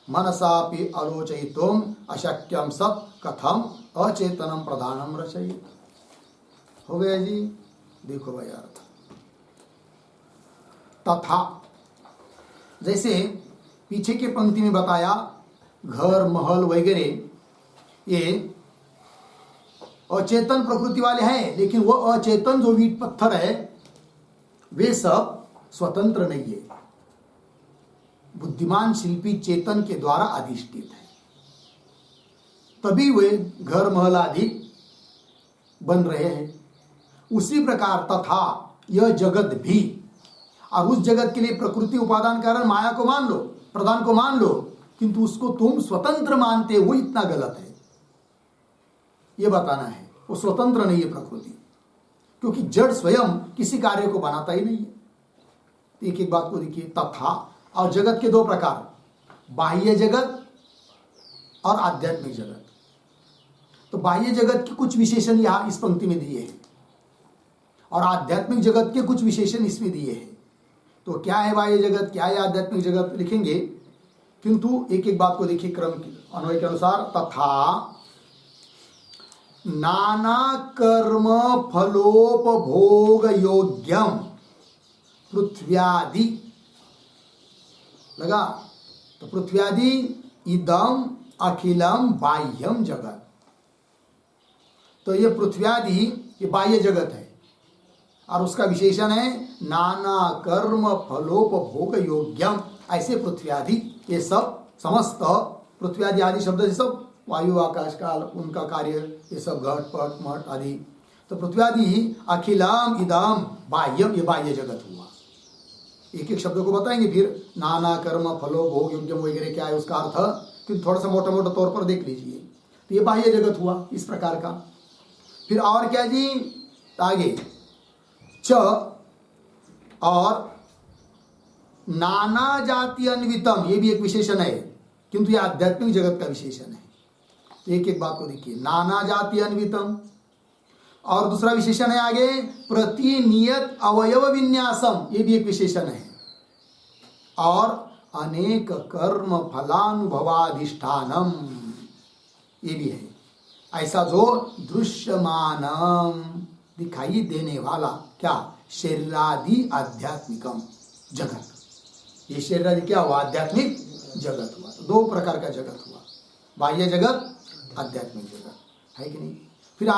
मनसापि आलोचयितुम अशक्यम सत कथम अचेतनम प्रधानम रचयित। हो गया जी। देखो भाई अर्थ, तथा, जैसे पीछे के पंक्ति में बताया घर महल वगैरह ये अचेतन प्रकृति वाले हैं, लेकिन वो अचेतन जो ईंट पत्थर है वे सब स्वतंत्र नहीं है, बुद्धिमान शिल्पी चेतन के द्वारा अधिष्ठित है, तभी वे घर महल आदि बन रहे हैं। उसी प्रकार तथा यह जगत भी, और उस जगत के लिए प्रकृति उपादान कारण माया को मान लो, प्रधान को मान लो, किंतु उसको तुम स्वतंत्र मानते हो, इतना गलत है। यह बताना है वो स्वतंत्र नहीं है प्रकृति, क्योंकि जड़ स्वयं किसी कार्य को बनाता ही नहीं है। एक एक बात को देखिए, तथा, और जगत के दो प्रकार, बाह्य जगत और आध्यात्मिक जगत। तो बाह्य जगत के कुछ विशेषण यहां इस पंक्ति में दिए हैं और आध्यात्मिक जगत के कुछ विशेषण इसमें दिए हैं। तो क्या है बाह्य जगत, क्या है आध्यात्मिक जगत, लिखेंगे, किंतु एक एक बात को देखिए क्रम के अन्वय के अनुसार। तथा नाना कर्म फलोपभोग योग्यम पृथ्व्यादि, लगा, तो पृथ्व्यादि इदम अखिलम बाह्यम जगत। तो ये पृथ्व्यादि ये बाह्य जगत है और उसका विशेषण है नाना कर्म फलोपभोग योग्यम। ऐसे पृथ्व्यादि ये सब समस्त पृथ्व्यादि आदि शब्द से सब वायु आकाश काल उनका कार्य, ये सब घट पट मठ आदि। तो पृथ्व्यादि अखिलम इदम बाह्यम, ये बाह्य जगत हुआ। एक एक शब्द को बताएंगे फिर, नाना कर्म फलो भोग योग्यम वगैरह क्या है उसका अर्थ, कि थोड़ा सा मोटा मोटा तौर पर देख लीजिए। तो ये बाह्य जगत हुआ इस प्रकार का। फिर और क्या जी, आगे च और नाना जाति अन्वितम, ये भी एक विशेषण है, किंतु ये आध्यात्मिक जगत का विशेषण है। तो एक एक बात को देखिए, नाना जाति अन्वितम, और दूसरा विशेषण है आगे प्रतिनियत अवयव विन्यासम, ये भी एक विशेषण है, और अनेक कर्म फलानुभवाधिष्ठानम, ये भी है। ऐसा जो दृश्यमानम, दिखाई देने वाला, क्या, शरीरादि आध्यात्मिकम जगत, ये शरीरादि क्या हुआ, आध्यात्मिक जगत हुआ। तो दो प्रकार का जगत हुआ, बाह्य जगत, आध्यात्मिक जगत, है कि नहीं। फिर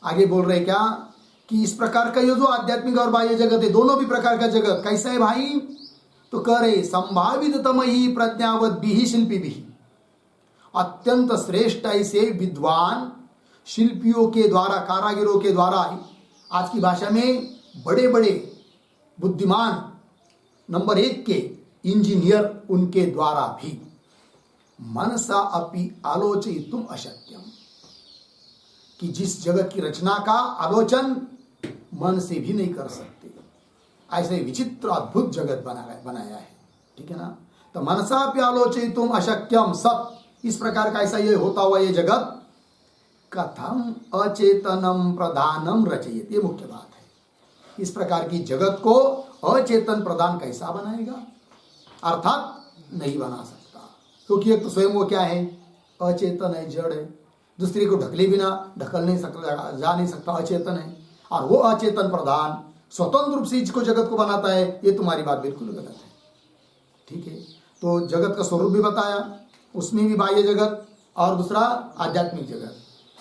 आगे बोल रहे क्या, कि इस प्रकार का ये जो आध्यात्मिक और बाह्य जगत है, दोनों भी प्रकार का जगत कैसा है भाई, तो कह रहे संभाविततम ही प्रज्ञावद भी शिल्पी भी, अत्यंत श्रेष्ठ ऐसे विद्वान शिल्पियों के द्वारा, कारागिरों के द्वारा, आज की भाषा में बड़े बड़े बुद्धिमान नंबर 1 के इंजीनियर, उनके द्वारा भी मनसा अपि आलोचयितुम अशक्यम, कि जिस जगत की रचना का आलोचन मन से भी नहीं कर सकते, ऐसे विचित्र अद्भुत जगत बनाया है, ठीक है ना। तो मनसा अपि आलोचयितुम अशक्यम सत, इस प्रकार का ऐसा ये होता हुआ ये जगत कथम अचेतनम प्रधानम रचयित, ये मुख्य बात है। इस प्रकार की जगत को अचेतन प्रधान कैसा बनाएगा, अर्थात नहीं बना सकता, क्योंकि एक तो स्वयं वो क्या है, अचेतन है, जड़ है, दूसरे को ढकले बिना ढकल नहीं सकता, जा नहीं सकता, अचेतन है। और वो अचेतन प्रधान स्वतंत्र रूप से इसको जगत को बनाता है, ये तुम्हारी बात बिल्कुल गलत है, ठीक है। तो जगत का स्वरूप भी बताया, उसमें भी बाह्य जगत और दूसरा आध्यात्मिक जगत,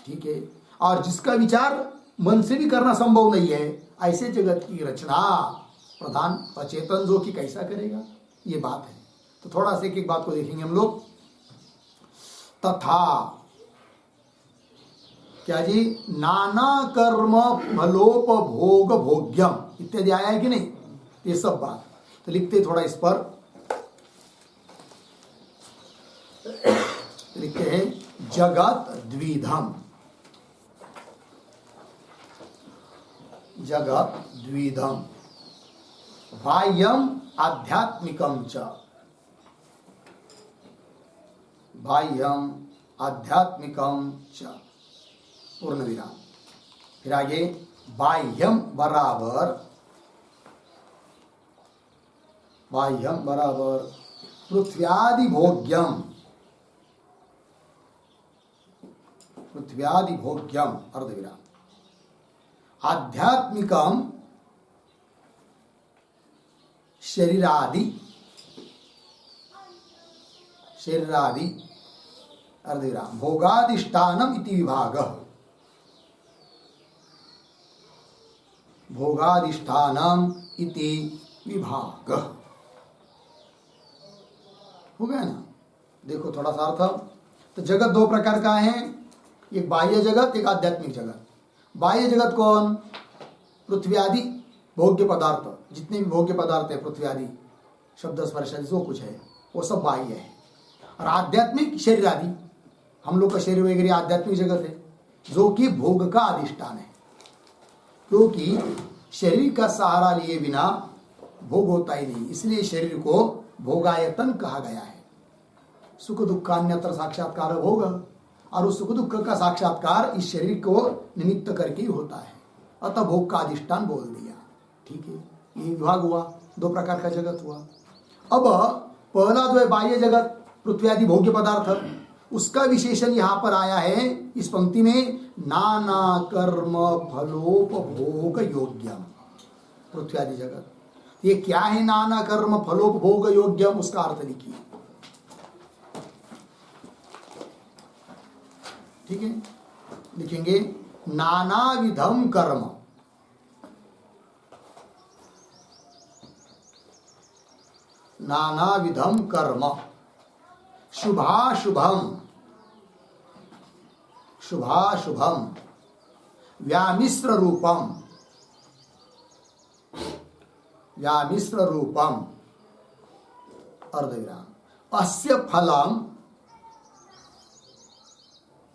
ठीक है। और जिसका विचार मन से भी करना संभव नहीं है, ऐसे जगत की रचना प्रधान अचेतन जो कि कैसा करेगा, ये बात है। तो थोड़ा सा एक एक बात को देखेंगे हम लोग। तथा क्या जी, नाना कर्म फलोपभोग भोग्यम इत्यादि आया है कि नहीं, ये सब बात। तो लिखते थोड़ा इस पर, लिखते हैं जगत द्विधम, जगत द्विधम बाह्यम आध्यात्मिकम च। बाह्यम आध्यात्मिकम च पूर्ण विराम। फिर आगे बाह्यम बराबर पृथ्व्यादि भोग्यम अर्धविराम आध्यात्मिकम शरीरादि अर्धविराम भोगादिष्टानम इति विभागः। भोगादिष्टानम इति विभागः हो गया ना। देखो थोड़ा सा अर्थ। तो जगत दो प्रकार का है, एक बाह्य जगत, एक आध्यात्मिक जगत। बाह्य जगत कौन? पृथ्वी आदि भोग्य पदार्थ, जितने भी भोग्य पदार्थ है पृथ्वी आदि, शब्द स्पर्श आदि जो कुछ है वो सब बाह्य है। और आध्यात्मिक शरीर आदि, हम लोग का शरीर वगैरह आध्यात्मिक जगत है, जो कि भोग का अधिष्ठान है। क्योंकि शरीर का सहारा लिए बिना भोग होता ही नहीं, इसलिए शरीर को भोगायतन कहा गया है। सुख दुखान्यत्र साक्षात्कार भोग, और उस सुख दुख का साक्षात्कार इस शरीर को निमित्त करके ही होता है, अतः भोग का अधिष्ठान बोल दिया। ठीक है, ये विभाग हुआ, दो प्रकार का जगत हुआ। अब पहला जो है बाह्य जगत, पृथ्वी आदि भोग्य पदार्थ, उसका विशेषण यहाँ पर आया है इस पंक्ति में, नाना कर्म फलोपभोग योग्यम। पृथ्वी आदि जगत ये क्या है? नाना कर्म फलोपभोग योग्यम, उसका अर्थ लिखिए। ठीक है, लिखेंगे नाना विधम कर्म, नाना विधम कर्म, शुभाशुभम, शुभाशुभम, व्यामिश्र रूपम, व्यामिश्र रूपम, अर्धविराम, अस्य फलम,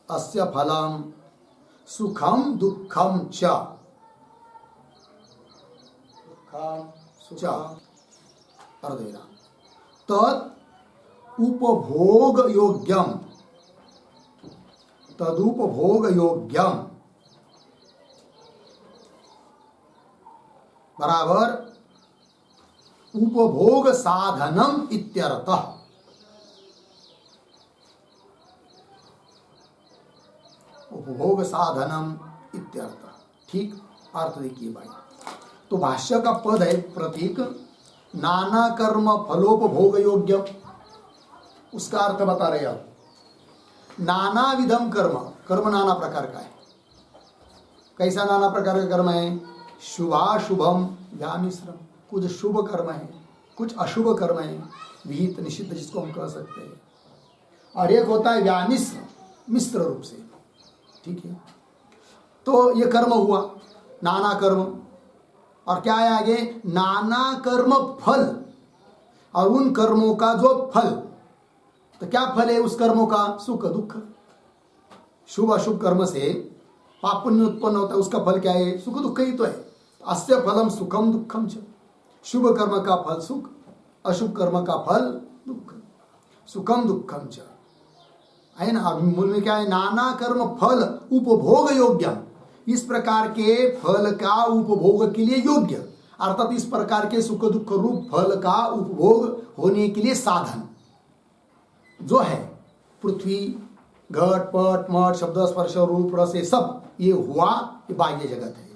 अस्य फलम सुखम दुखम च, अर्धविराम, तद उपभोग योग्यम, तदुपभोग योग्यम बराबर उपभोग साधनम इत्यर्थः। उपभोग साधनम इत्यर्थ। ठीक, अर्थ देखिए भाई। तो भाष्य का पद है प्रतीक नाना कर्म फलोपभोग योग्यम, उसका अर्थ बता रहे आप। नाना विधम कर्म, कर्म नाना प्रकार का है। कैसा नाना प्रकार का कर्म है? शुभाशुभम व्यामिश्रम, कुछ शुभ कर्म है, कुछ अशुभ कर्म है, विहित निषिद्ध जिसको हम कह सकते हैं। और एक होता है व्यामिश्र, मिश्र रूप से। ठीक है, तो ये कर्म हुआ नाना कर्म। और क्या है आगे? नाना कर्म फल, और उन कर्मों का जो फल, तो क्या फल है उस कर्मों का? सुख दुख। शुभ अशुभ कर्म से पाप पुण्य उत्पन्न होता है, उसका फल क्या है? सुख दुख ही तो है। अस्य फलम सुखम दुखम च, शुभ कर्म का फल सुख, अशुभ कर्म का फल दुख, सुखम दुखम च, है ना। मूल में क्या है? नाना कर्म फल उपभोग योग्यम, इस प्रकार के फल का उपभोग के लिए योग्य, अर्थात इस प्रकार के सुख दुख रूप फल का उपभोग होने के लिए साधन जो है पृथ्वी, घट पट मठ शब्द स्पर्श रूप रस, ये सब ये हुआ, ये बाह्य जगत है,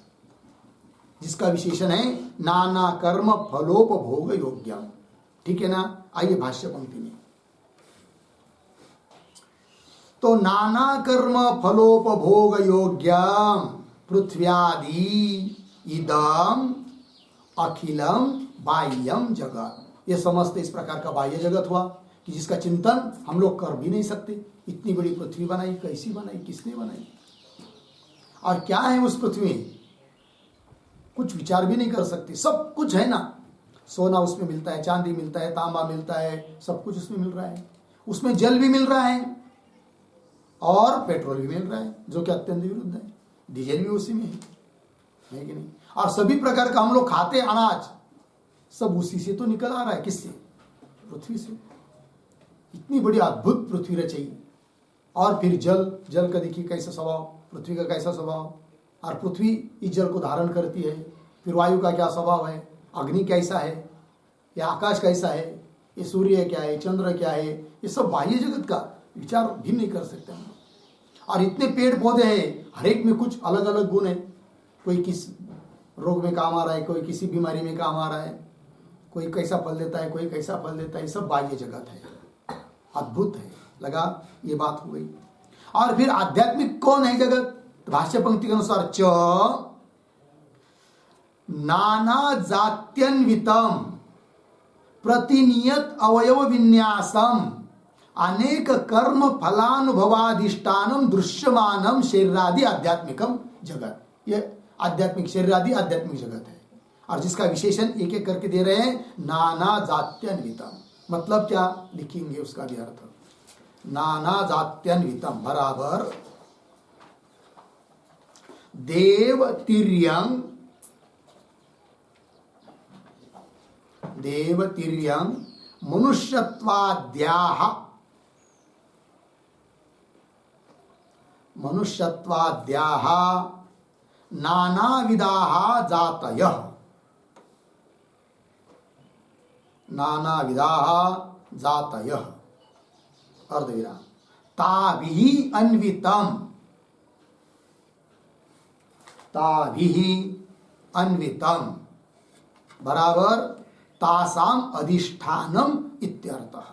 जिसका विशेषण है नाना कर्म फलोपभोग योग्यम। ठीक है ना। आइए भाष्य पंक्ति में। तो नाना कर्म फलोपभोग योग्यम पृथ्व्यादि इदम अखिलम बाह्यम जगत, ये समस्त इस प्रकार का बाह्य जगत हुआ कि जिसका चिंतन हम लोग कर भी नहीं सकते। इतनी बड़ी पृथ्वी बनाई, कैसी बनाई, किसने बनाई, और क्या है उस पृथ्वी में, कुछ विचार भी नहीं कर सकते। सब कुछ है ना, सोना उसमें मिलता है, चांदी मिलता है, तांबा मिलता है, सब कुछ उसमें मिल रहा है। उसमें जल भी मिल रहा है और पेट्रोल भी मिल रहा है, जो कि अत्यंत विरुद्ध है। डीजल भी उसी में है कि नहीं। और सभी प्रकार का हम लोग खाते अनाज सब उसी से तो निकल आ रहा है। किससे? पृथ्वी से। इतनी बड़ी अद्भुत पृथ्वी रचाई। और फिर जल का देखिए कैसा स्वभाव, पृथ्वी का कैसा स्वभाव, और पृथ्वी इस जल को धारण करती है। फिर वायु का क्या स्वभाव है, अग्नि कैसा है, या आकाश कैसा है, ये सूर्य क्या है, चंद्र क्या है, ये सब बाह्य जगत का विचार भी नहीं कर सकते हम। और इतने पेड़ पौधे हैं, हर एक में कुछ अलग अलग गुण है। कोई किस रोग में काम आ रहा है, कोई किसी बीमारी में काम आ रहा है, कोई कैसा फल देता है, कोई कैसा फल देता है। ये सब बाह्य जगत है, अद्भुत है। लगा, ये बात हो गई। और फिर आध्यात्मिक कौन है जगत? भाष्य पंक्ति के अनुसार च नाना जात्यन्वितम प्रतिनियत अवयव विन्यासम अनेक कर्म फलानुभवाधिष्ठानम दृश्यमानम शरीरादि आध्यात्मिकम जगत। ये आध्यात्मिक शरीरादि आध्यात्मिक जगत है। और जिसका विशेषण एक एक करके दे रहे हैं, नाना जात्यन्वितम। मतलब क्या लिखेंगे उसका भी अर्थ, नाना जात्यन्वितम बराबर देव तिर्यंग मनुष्यत्वाद्याः नानाविधाः जातयः अर्धविराम ताभिः अन्वितम बराबर तासाम अधिष्ठानम इत्यर्थः।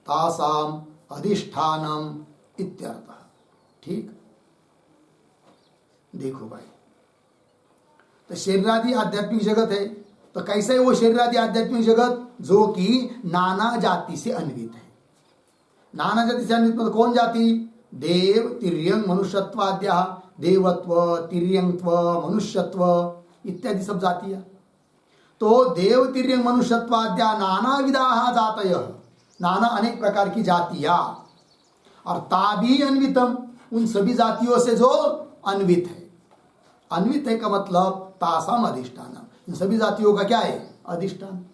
तासाम अधिष्ठानम इत्यर्थः। ठीक, देखो भाई, तो शरीरादि आध्यात्मिक जगत है। तो कैसे है वो शरीरादि आध्यात्मिक जगत? जो कि नाना जाति से अन्वित है। नाना जाति से अन्वित मतलब कौन जाति? देव तिर्यंग मनुष्यत्वाद्या, देवत्व तिर्यंगत्व मनुष्यत्व इत्यादि सब जातियां। तो देव तिर्यंग मनुष्यत्वाद्या नाना विधाः जातयः, नाना अनेक प्रकार की जातियां। और ताभी अन्वितम, उन सभी जातियों से जो अन्वित है। अन्वित है का मतलब तासाम अधिष्ठान, इन सभी जातियों का क्या है? अधिष्ठान।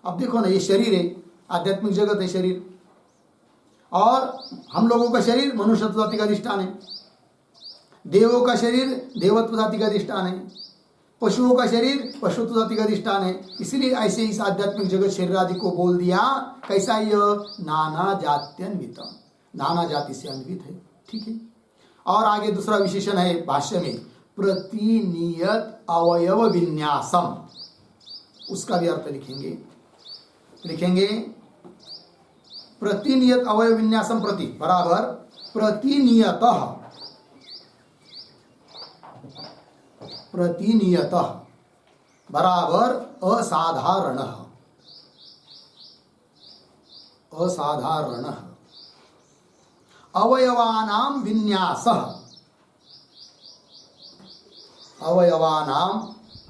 अब देखो ना, ये शरीर है, आध्यात्मिक जगत है शरीर, और हम लोगों का शरीर मनुष्यत्व जाति का अधिष्ठान है। देवों का शरीर देवत्व जाति का अधिष्ठान है। पशुओं का शरीर पशुत्व जाति का अधिष्ठान है। इसलिए ऐसे इस आध्यात्मिक जगत शरीर आदि को बोल दिया कैसा? यह नाना जात्यन्वितम, नाना जाति से अन्वित है। ठीक है। और आगे दूसरा विशेषण है भाष्य में, प्रतिनियत अवयव विन्यासम। उसका भी अर्थ लिखेंगे प्रतिनियत अवयव विन्यासम प्रति बराबर प्रतिनियतः बराबर असाधारणः अवयवानां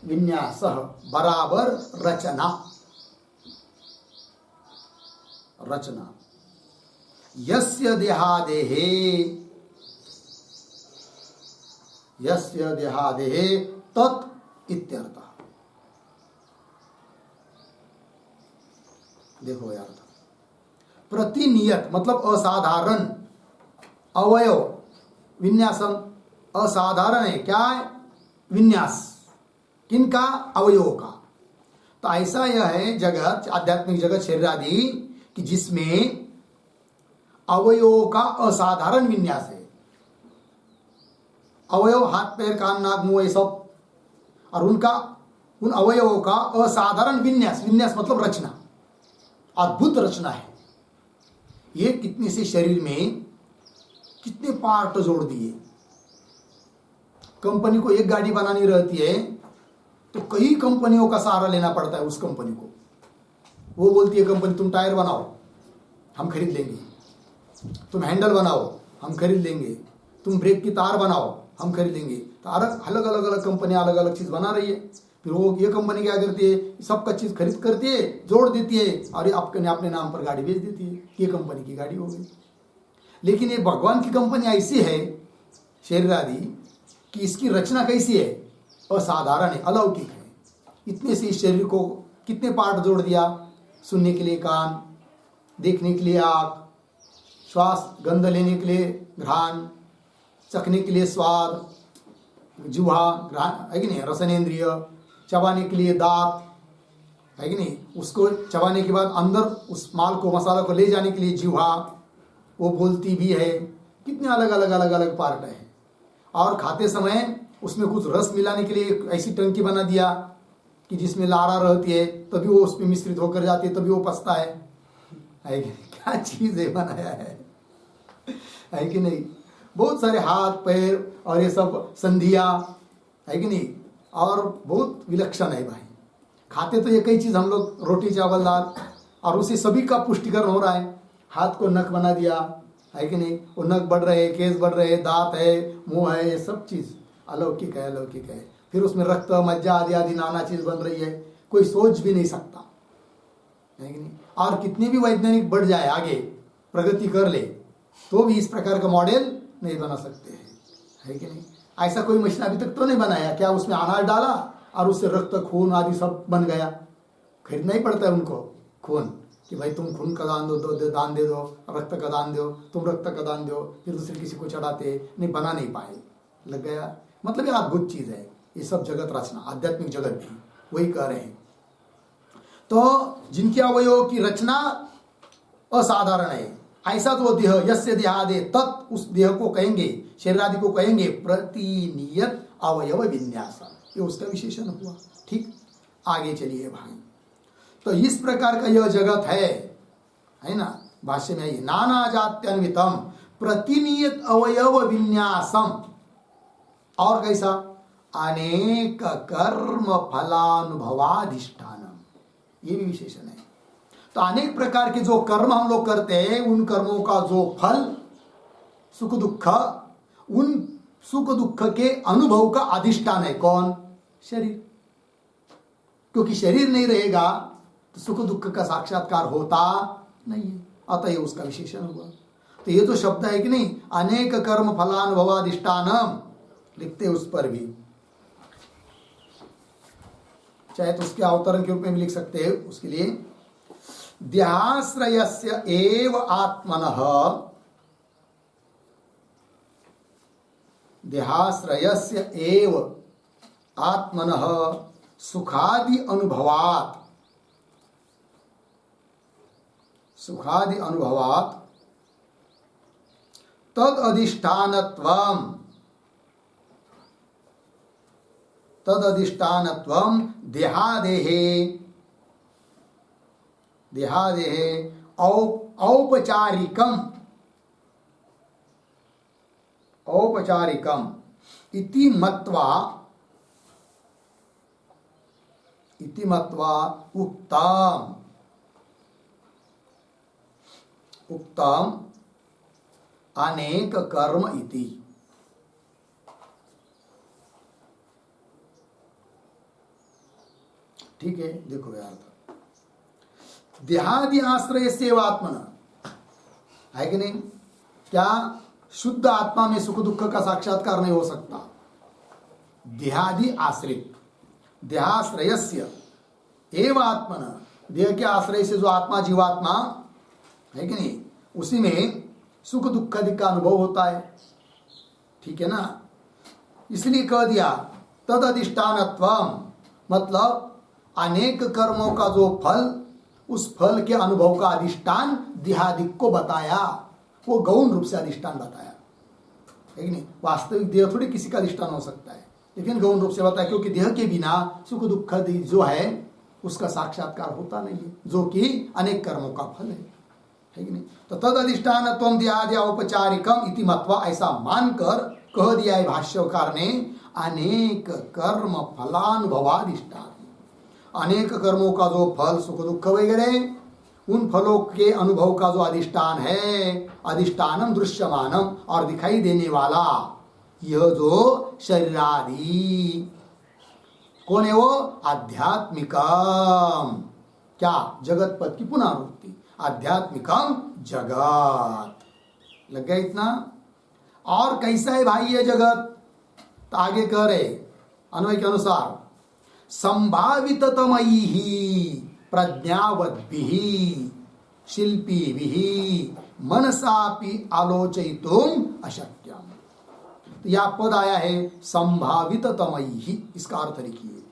विन्यासः बराबर रचना यस्य देहादेहे तत् इत्यर्थः। देखो यार, प्रतिनियत मतलब असाधारण, अवयव विन्यासम असाधारण है। क्या है? विन्यास किनका? अवयवों का। तो ऐसा यह है जगत, आध्यात्मिक जगत शरीर आदि कि जिसमें अवयवों का असाधारण विन्यास है। अवयव हाथ पैर कान नाक मुंह ये सब, और उन अवयवों का असाधारण विन्यास मतलब रचना, अद्भुत रचना है। ये कितने से शरीर में कितने पार्ट जोड़ दिए। कंपनी को एक गाड़ी बनानी रहती है तो कई कंपनियों का सहारा लेना पड़ता है उस कंपनी को। वो बोलती है कंपनी, तुम टायर बनाओ हम खरीद लेंगे, तुम हैंडल बनाओ हम खरीद लेंगे, तुम ब्रेक की तार बनाओ हम खरीद लेंगे। तो अलग अलग कंपनियां अलग अलग चीज बना रही है। फिर वो ये कंपनी क्या करती है, सबका चीज खरीद करती है, जोड़ देती है, और ये अपने नाम पर गाड़ी बेच देती है। ये कंपनी की गाड़ी हो गई। लेकिन ये भगवान की कंपनी ऐसी है शरीर आदि कि इसकी रचना कैसी है, असाधारण है, अलौकिक है। इतने से इस शरीर को कितने पार्ट जोड़ दिया, सुनने के लिए कान, देखने के लिए आँख, श्वास गंध लेने के लिए घ्राण, चखने के लिए स्वाद जिह्वा है कि नहीं, रसनेन्द्रिय, चबाने के लिए दांत है कि नहीं, उसको चबाने के बाद अंदर उस माल को मसाला को ले जाने के लिए जिह्वा, वो बोलती भी है। कितने अलग अलग पार्ट है। और खाते समय उसमें कुछ रस मिलाने के लिए ऐसी टंकी बना दिया कि जिसमें लारा रहती है, तभी वो उसमें मिश्रित होकर जाती है, तभी वो पचता है कि नहीं? क्या चीज़ है बनाया है कि नहीं। बहुत सारे हाथ पैर और ये सब संधियाँ है कि नहीं, और बहुत विलक्षण है भाई। खाते तो ये कई चीज़ हम लोग, रोटी चावल दाल, और उसी सभी का पुष्टिकरण हो रहा है। हाथ को नख बना दिया है कि नहीं, वो नख बढ़ रहे, केस बढ़ रहे, दांत है, मुंह है, ये सब चीज़ अलौकिक है, अलौकिक है। फिर उसमें रक्त मज्जा आदि आदि नाना चीज़ बन रही है, कोई सोच भी नहीं सकता है कि नहीं। और कितने भी वैज्ञानिक बढ़ जाए, आगे प्रगति कर ले, तो भी इस प्रकार का मॉडल नहीं बना सकते हैं, है कि नहीं। ऐसा कोई मशीन अभी तक तो नहीं बनाया, क्या उसमें अनाज डाला और उससे रक्त खून आदि सब बन गया। खरीदना ही पड़ता है उनको खून, कि भाई तुम खून का दान दान दे दो, रक्त का दान दो, तुम रक्त का दान दो, फिर दूसरे किसी को चढ़ाते, नहीं बना नहीं पाए, लग गया। मतलब ये अद्भुत चीज़ है ये सब जगत रचना, आध्यात्मिक जगत भी वही कह रहे हैं। तो जिनके अवयवों की रचना असाधारण है, ऐसा तो देह यस्य देहादे तत्, उस देह को कहेंगे, शरीर आदि को कहेंगे प्रतिनियत अवयव विन्यास, ये उसका विशेषण हुआ। ठीक, आगे चलिए भाई। तो इस प्रकार का यह जगत है ना। भाष्य में आइए, नाना जात्यन्वितम प्रतिनियत अवयव विन्यासम, और कैसा, अनेक कर्म फलानुभवाधिष्ठानम, ये भी विशेषण है। तो अनेक प्रकार के जो कर्म हम लोग करते हैं, उन कर्मों का जो फल सुख दुख, उन सुख दुख के अनुभव का अधिष्ठान है कौन, शरीर। क्योंकि शरीर नहीं रहेगा तो सुख दुख का साक्षात्कार होता नहीं है, अतः उसका विशेषण हुआ। तो ये जो शब्द है कि नहीं, अनेक कर्म फलानुभवाधिष्ठानम, लिखते उस पर भी, चाहे तो उसके अवतरण के रूप में भी लिख सकते हैं। उसके लिए देहाश्रयस्य एव आत्मनः, देहाश्रयस्य एव आत्मनः सुखादि अनुभवात्, सुखादि अनुभवात् तद अधिष्ठानत्वम, तद अधिष्ठानत्वम देहादेहे, देहादेहे औपचारिकम, औपचारिकम इति मत्वा, इति मत्वा उक्तम, उक्तम अनेक कर्म इति। ठीक है, देखो यार, देहादि आश्रय से आत्मन है कि नहीं। क्या शुद्ध आत्मा में सुख दुख का साक्षात्कार नहीं हो सकता। देहादि आश्रित, देहाश्रयस्य एव आत्मन, देह के आश्रय से जो आत्मा जीवात्मा है कि नहीं, उसी में सुख दुख आदि का अनुभव होता है। ठीक है ना, इसलिए कह दिया तद अधिष्ठानत्वम, मतलब अनेक कर्मों का जो फल, उस फल के अनुभव का अधिष्ठान देहादिक को बताया। वो गौण रूप से अधिष्ठान बताया, है कि नहीं। वास्तविक देह थोड़ी किसी का अधिष्ठान हो सकता है, लेकिन गौण रूप से बताया, क्योंकि देह के बिना सुख दुख जो है उसका साक्षात्कार होता नहीं है, जो कि अनेक कर्मों का फल है कि नहीं। तो तद अधिष्ठान त्वम देहादि औपचारिकम इति मत्वा, ऐसा मानकर कह दिया है भाष्यकार ने, अनेक कर्म फलानुभवाधिष्ठान, अनेक कर्मों का जो फल सुख दुख वगैरह, उन फलों के अनुभव का जो अधिष्ठान है, अधिष्ठानम दृश्यमानम, और दिखाई देने वाला यह जो शरीरादि कौन है, वो आध्यात्मिकम, क्या, जगत पद की पुनरावृत्ति, आध्यात्मिकम जगत। लग गया इतना। और कैसा है भाई ये जगत, तो आगे कह रहे अन्वय के अनुसार संभाविततमैः प्रज्ञावद्भिः शिल्पीभिः मनसापि आलोचयितुम अशक्यम। तो यह पद आया है संभाविततमैः, इसका अर्थ लिखिए।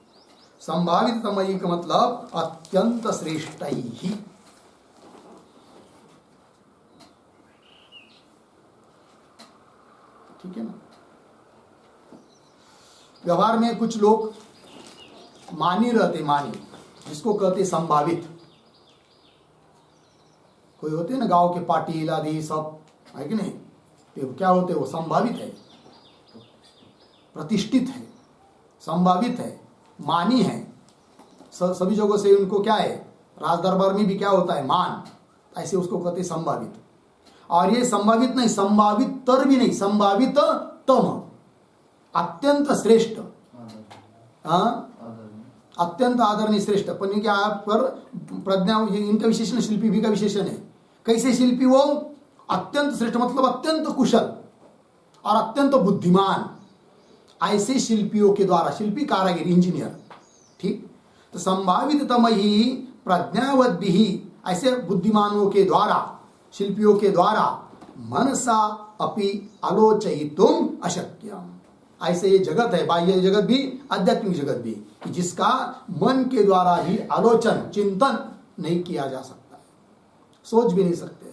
संभाविततमैः का मतलब अत्यंत श्रेष्ठैः। ठीक है ना। व्यवहार में कुछ लोग मानी रहते, मानी जिसको कहते संभावित। कोई होते ना गांव के पाटिल आदि सब, है कि नहीं, तो क्या होते, वो संभावित है, प्रतिष्ठित है, संभावित है, मानी है। सभी जगहों से उनको क्या है, राज दरबार में भी क्या होता है, मान, ऐसे उसको कहते संभावित। और ये संभावित नहीं, संभावित तर भी नहीं, संभावित तम, अत्यंत श्रेष्ठ, अत्यंत आदरणीय श्रेष्ठ। पर क्या पर प्रज्ञा, इनका विशेषण शिल्पी भी का विशेषण है। कैसे शिल्पी, वो अत्यंत श्रेष्ठ मतलब अत्यंत कुशल और अत्यंत बुद्धिमान। ऐसे शिल्पियों के द्वारा, शिल्पी कारागिर, इंजीनियर, ठीक। तो संभावित तमहि प्रज्ञावद्भिः, ऐसे बुद्धिमानों के द्वारा, शिल्पियों के द्वारा मनसा अपि आलोचयितुम अशक्यम। ऐसे ये जगत है, बाह्य जगत भी, आध्यात्मिक जगत भी, कि जिसका मन के द्वारा ही आलोचन, चिंतन नहीं किया जा सकता है, सोच भी नहीं सकते।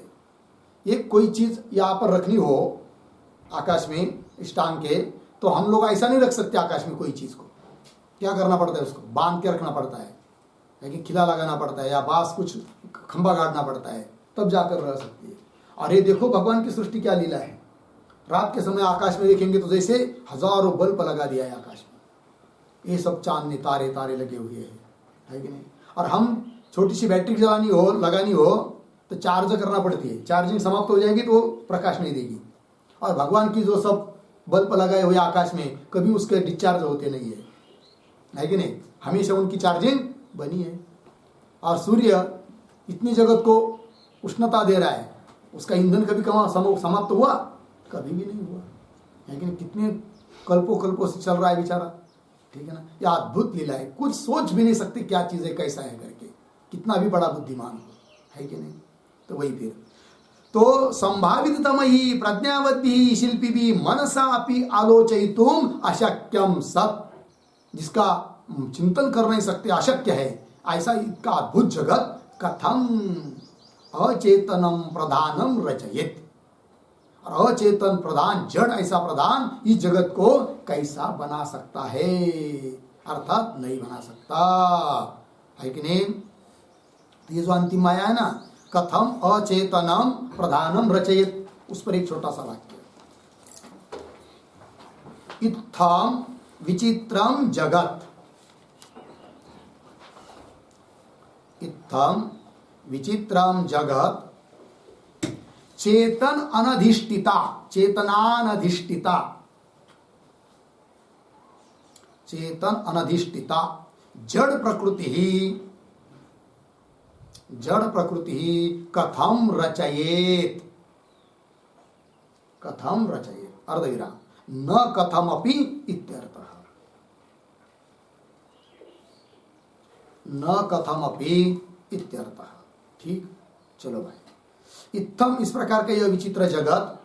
एक कोई चीज यहाँ पर रखनी हो आकाश में इस टांग के, तो हम लोग ऐसा नहीं रख सकते आकाश में कोई चीज को। क्या करना पड़ता है, उसको बांध के रखना पड़ता है, लेकिन खिला लगाना पड़ता है, या बांस कुछ खंभा गाड़ना पड़ता है, तब जाकर रह सकती है। और ये देखो भगवान की सृष्टि क्या लीला है। रात के समय आकाश में देखेंगे तो जैसे हजारों बल्ब लगा दिया है आकाश में, ये सब चांद में तारे तारे लगे हुए हैं, है कि नहीं। और हम छोटी सी बैटरी चलानी हो, लगानी हो, तो चार्ज करना पड़ती है, चार्जिंग समाप्त हो जाएगी तो प्रकाश नहीं देगी। और भगवान की जो सब बल्ब लगाए हुए आकाश में, कभी उसके डिस्चार्ज होते नहीं है कि नहीं, हमेशा उनकी चार्जिंग बनी है। और सूर्य इतनी जगत को उष्णता दे रहा है, उसका ईंधन कभी समाप्त हुआ, कभी भी नहीं हुआ, लेकिन कितने कल्पों कल्पों से चल रहा है बेचारा, ठीक है ना। यह अद्भुत लीला है, कुछ सोच भी नहीं सकते क्या चीज है, कैसा है करके, कितना भी बड़ा बुद्धिमान हो, है कि नहीं। तो वही फिर तो संभावित तमहि प्रज्ञावद्भिः शिल्पीभिः मनसा अपि आलोचयितुम अशक्यम सत्, जिसका चिंतन कर नहीं सकते, अशक्य है, ऐसा इसका अद्भुत जगत कथम अचेतनम प्रधानम रचयेत। और अचेतन प्रधान, जड़ ऐसा प्रधान इस जगत को कैसा बना सकता है, अर्थात नहीं बना सकता, है कि नहीं। ये जो अंतिम माया है ना, कथम अचेतनम प्रधानम रचयेत, उस पर एक छोटा सा वाक्य, इत्थम विचित्रम जगत, इत्थम विचित्रम जगत चेतन अनधिष्ठिता, चेतनानधिष्ठिता, चेतन अनधिष्ठिता जड़ प्रकृति ही, जड़ प्रकृति ही कथम रचयेत, कथम रचयेत अर्धविराम, न कथम अपि इत्यर्थः, न कथम अपि इत्यर्थः। ठीक, चलो भाई। इत्थम, इस प्रकार का यह विचित्र जगत,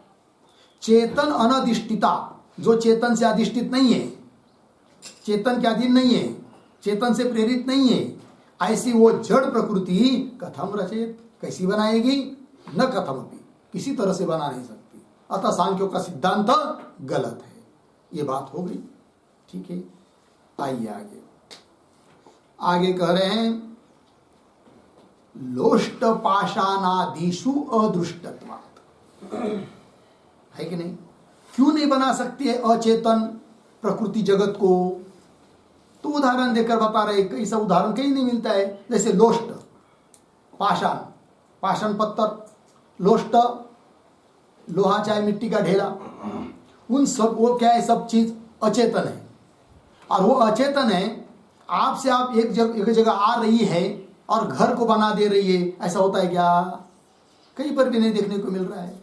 चेतन अनधिष्ठिता, जो चेतन से अधिष्ठित नहीं है, चेतन के अधीन नहीं है, चेतन से प्रेरित नहीं है, ऐसी वो जड़ प्रकृति कथम रचयेत, कैसी बनाएगी, न कथम अपि, किसी तरह से बना नहीं सकती। अतः सांख्यों का सिद्धांत गलत है, ये बात हो गई। ठीक है, आइए आगे। आगे कह रहे हैं लोष्ट पाषाणादिषु अदृष्टत्वात्, है कि नहीं। क्यों नहीं बना सकती है अचेतन प्रकृति जगत को, तो उदाहरण देकर बता रहे, ऐसा उदाहरण कहीं नहीं मिलता है। जैसे लोष्ट, पाषाण, पाषाण पत्थर, लोष्ट लोहा चाहे मिट्टी का ढेला, उन सब, वो क्या है, सब चीज अचेतन है। और वो अचेतन है, आपसे आप एक जगह आ रही है और घर को बना दे रही है, ऐसा होता है क्या, कहीं पर भी नहीं देखने को मिल रहा है।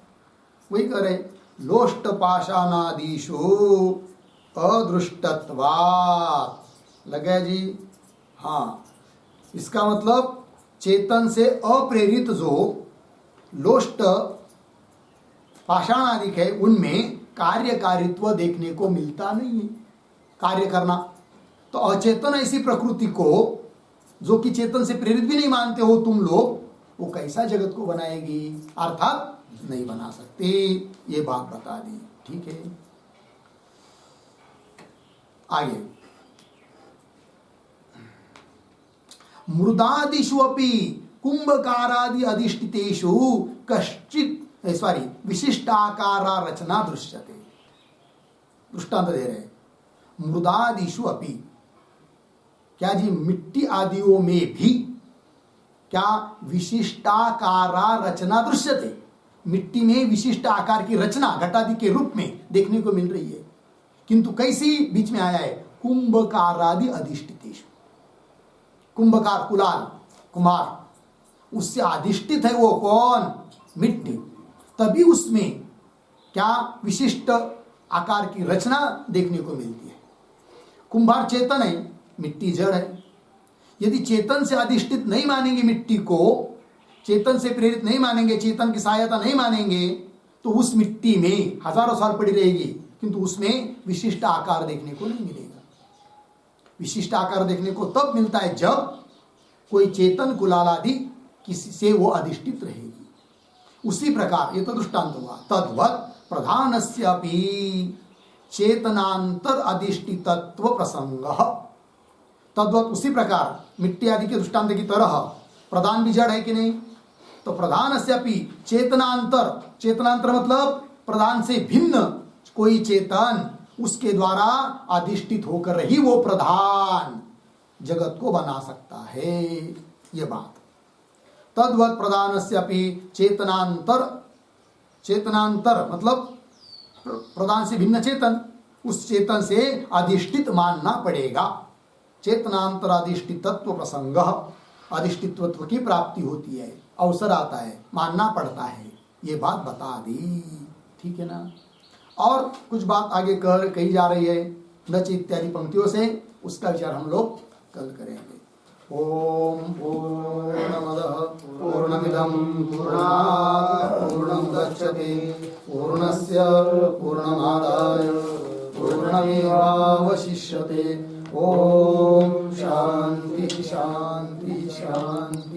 वही कह रहे लोष्ट पाषाणादिषु अदृष्टत्वात्। लगे जी? हाँ, इसका मतलब चेतन से अप्रेरित जो लोष्ट पाषाण आदि है उनमें कार्यकारित्व देखने को मिलता नहीं है, कार्य करना। तो अचेतन ऐसी प्रकृति को जो कि चेतन से प्रेरित भी नहीं मानते हो तुम लोग, वो कैसा जगत को बनाएगी? अर्थात नहीं बना सकती, ये बात बता दी। ठीक है, आगे मृदादिषु अपि कुंभकारादि अधिष्ठितेषु कश्चित् विशिष्टाकारा रचना दृश्यते। दृष्टांत दे रहे, मृदादिषु अपि, क्या जी? मिट्टी आदियों में भी क्या विशिष्टाकारा रचना दृश्यते? मिट्टी में विशिष्ट आकार की रचना घटादि के रूप में देखने को मिल रही है, किंतु कैसी? बीच में आया है कुंभकारादि अधिष्ठितेषु। कुंभकार कुलाल कुमार, उससे अधिष्ठित है वो कौन? मिट्टी। तभी उसमें क्या विशिष्ट आकार की रचना देखने को मिलती है। कुंभार चेतन है, मिट्टी जड़ है। यदि चेतन से अधिष्ठित नहीं मानेंगे मिट्टी को, चेतन से प्रेरित नहीं मानेंगे, चेतन की सहायता नहीं मानेंगे, तो उस मिट्टी में हजारों साल पड़ी रहेगी, किंतु उसमें विशिष्ट आकार देखने को नहीं मिलेगा। विशिष्ट आकार देखने को तब मिलता है जब कोई चेतन कुलाल आदि किसी से वो अधिष्ठित रहेगी। उसी प्रकार ये तो दृष्टांत हुआ। तद्वत् प्रधानस्यापि चेतनांतर अधिष्ठितत्व प्रसंगः। तद्वत् उसी प्रकार मिट्टी आदि के दृष्टांत की तरह प्रधान भी जड़ है कि नहीं? तो प्रधानस्यापि चेतनांतर, चेतनांतर मतलब प्रधान से भिन्न कोई चेतन, उसके द्वारा अधिष्ठित होकर ही वो प्रधान जगत को बना सकता है, ये बात। तद्वत् प्रधानस्यापि चेतनांतर, चेतनांतर मतलब प्रधान से भिन्न चेतन, उस चेतन से अधिष्ठित मानना पड़ेगा। चेतनांतर अधिष्ठितत्व प्रसंग, अधिष्ठित्व की प्राप्ति होती है, अवसर आता है, मानना पड़ता है, ये बात बता दी। ठीक है ना? और कुछ बात आगे कही जा रही है नच इत्यादि पंक्तियों से, उसका विचार हम लोग कल करेंगे। ओम पूर्णमदः पूर्णमिदं पूर्णात् पूर्णमुदच्यते पूर्णस्य पूर्णमादाय पूर्णमेवावशिष्यते। ओम शांति शांति शांति।